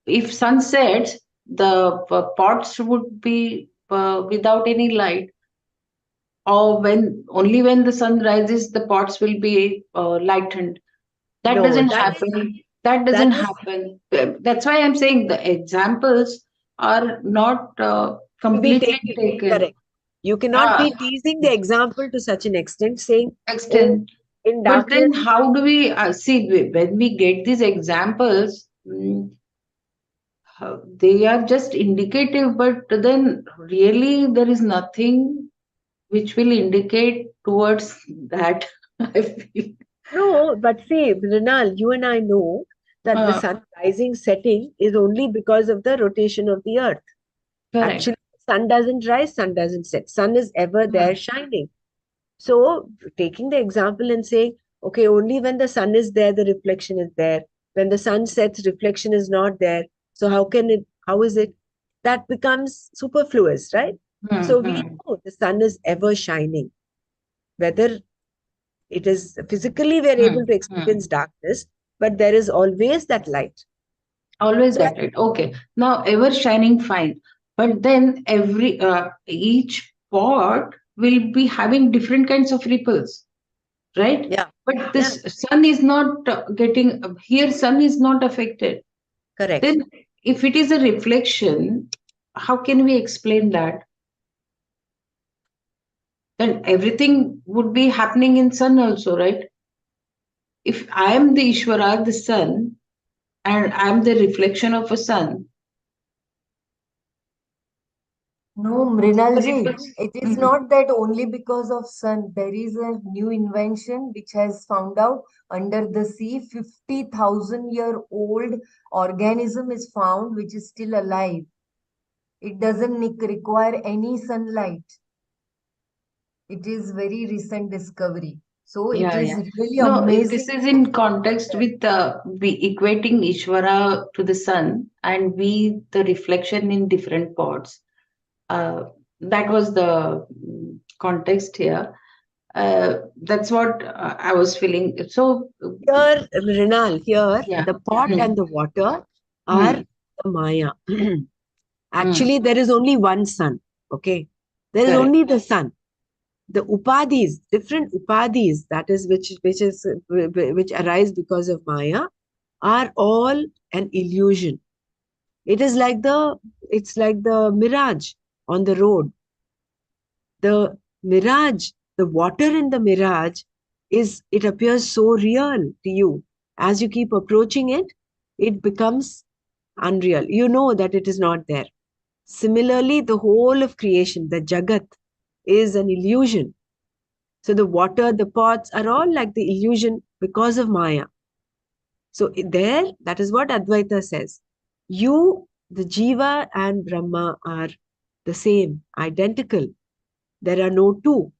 if sun sets, the pots would be without any light, or when the sun rises, the pots will be lightened. That No, doesn't that is happen. That that doesn't is happen. That's why I'm saying the examples are not to be completely taken. taken. Correct. You cannot be teasing the example to such an extent, saying, oh, Extent. in But darkness, then, how do we see when we get these examples? They are just indicative, but then really there is nothing which will indicate towards that. I feel. no, but see, Mrinal, you and I know that the Uh, sun rising, setting is only because of the rotation of the earth. Correct. Actually, sun doesn't rise, sun doesn't set. Sun is ever there shining. So, taking the example and saying, okay, only when the sun is there, the reflection is there. When the sun sets, reflection is not there. So, how is it? That becomes superfluous, right? So, we know the sun is ever shining. Whether it is physically, we are able to experience darkness, but there is always that light. Always So, that light. Okay. Now, ever shining, fine. But then each pot will be having different kinds of ripples, right? Yeah. But this sun is not getting here. Sun is not affected. Correct. Then, if it is a reflection, how can we explain that? Then everything would be happening in sun also, right? If I am the Ishvara, the sun, and I am the reflection of a sun. No, Mrinalji, Reflex- it is Mhm. not that only because of sun. There is a new invention which has found out under the sea, 50,000-year-old organism is found which is still alive. It doesn't require any sunlight. It is very recent discovery. So it Yeah, is yeah. really No, this amazing is to in find out context that. with we equating Ishvara to the sun and we the reflection in different pots. Uh, that was the context here. That's what I was feeling. So, Here, Rinal, here, yeah. the pot Hmm. and the water are Hmm. the Maya. Hmm. Actually, there is only one sun. Okay. There is Correct. only the sun. The upadhis, different upadhis, that is which arise because of Maya, are all an illusion. It's like the mirage on the road. The mirage, the water in the mirage it appears so real to you. As you keep approaching it, it becomes unreal. You know that it is not there. Similarly, the whole of creation, the Jagat, is an illusion. So the water, the pots are all like the illusion because of Maya. So there, that is what Advaita says. You, the Jiva and Brahma are the same, identical. There are no two.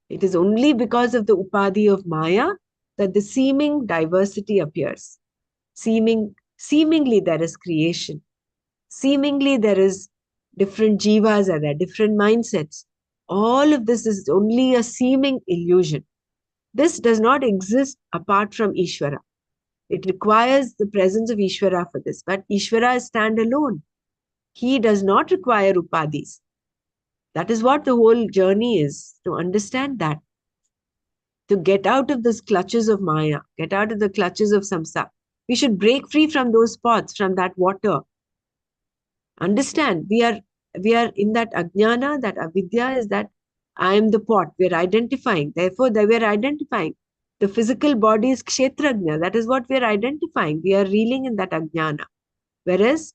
It is only because of the upadhi of Maya that the seeming diversity appears. Seemingly there is creation. Seemingly there is different jivas are there, different mindsets. All of this is only a seeming illusion. This does not exist apart from Ishvara. It requires the presence of Ishvara for this. But Ishvara is standalone. He does not require upadhis. That is what the whole journey is, to understand that. To get out of those clutches of Maya, get out of the clutches of samsara. We should break free from those pots, from that water. Understand, we are in that ajnana, that avidya is that I am the pot. We are identifying. Therefore, we are identifying. The physical body is kshetrajna. That is what we are identifying. We are reeling in that ajnana. Whereas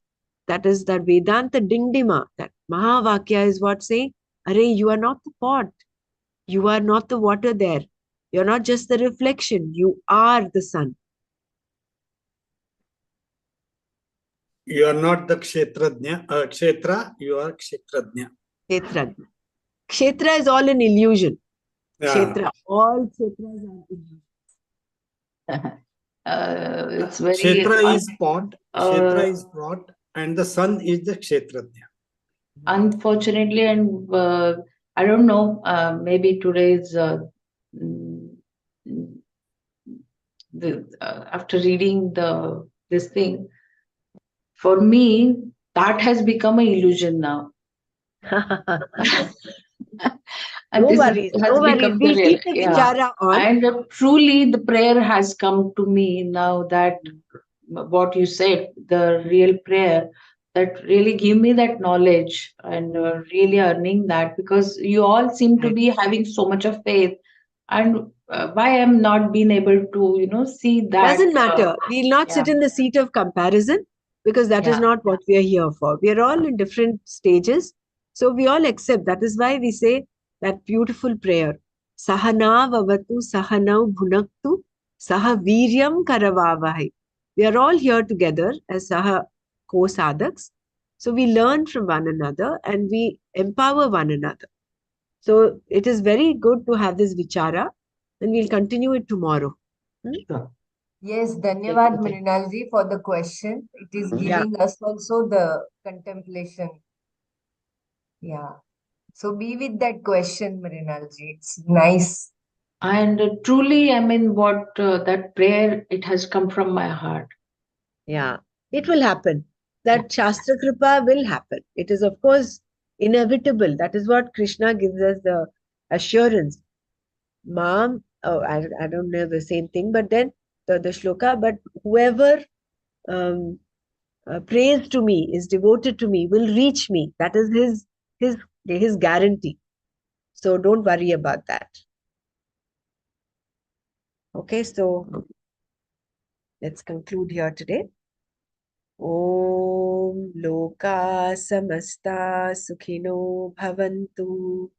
that is that Vedanta dingdima, that Mahavakya is what saying, Are, you are not the pot. You are not the water there. You're not just the reflection. You are the sun. You are not the kshetra, you are kshetrajna. Kshetrajna. Kshetra is all an illusion. Yeah. Kshetra, all kshetras are illusion. It's very Kshetra is pot, kshetra is pot, and the sun is the kshetrajna. unfortunately, and I don't know, maybe today's mm, after reading this thing, for me, that has become an illusion now. And No this worries, has no worries. become the We'll real, keep the yeah. vichara on. And truly, the prayer has come to me now that what you said, the real prayer, that really give me that knowledge and really earning that, because you all seem to Right. be having so much of faith, and why I'm not being able to, see that. Doesn't matter. We'll not Yeah, sit in the seat of comparison because that is yeah. not what we are here for. We are all in different stages. So we all accept. That is why we say that beautiful prayer. Sahana vavatu sahanau bhunaktu saha viryam karavavahai. We are all here together as saha co-sadhaks. So we learn from one another and we empower one another. So it is very good to have this vichara and we'll continue it tomorrow. Sure. Yes, Dhanyavad Mrinalji for the question. It is Yeah. giving us also the contemplation. Yeah. So be with that question, Mrinalji. It's nice. And truly, I mean, what that prayer, it has come from my heart. Yeah, it will happen. That Shastra Kripa will happen. It is, of course, inevitable. That is what Krishna gives us the assurance. Mam oh, I don't know the same thing, but then the shloka, but whoever um, prays to me, is devoted to me, will reach me. That is his guarantee. So don't worry about that. Okay, so let's conclude here today. Om Loka Samasta Sukhino Bhavantu.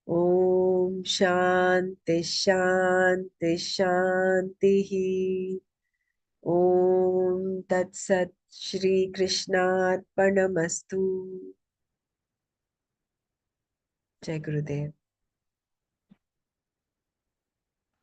Om Shanti Shanti Shanti. Om Tat Sat Shri Krishna Arpanamastu. Jai Gurudev.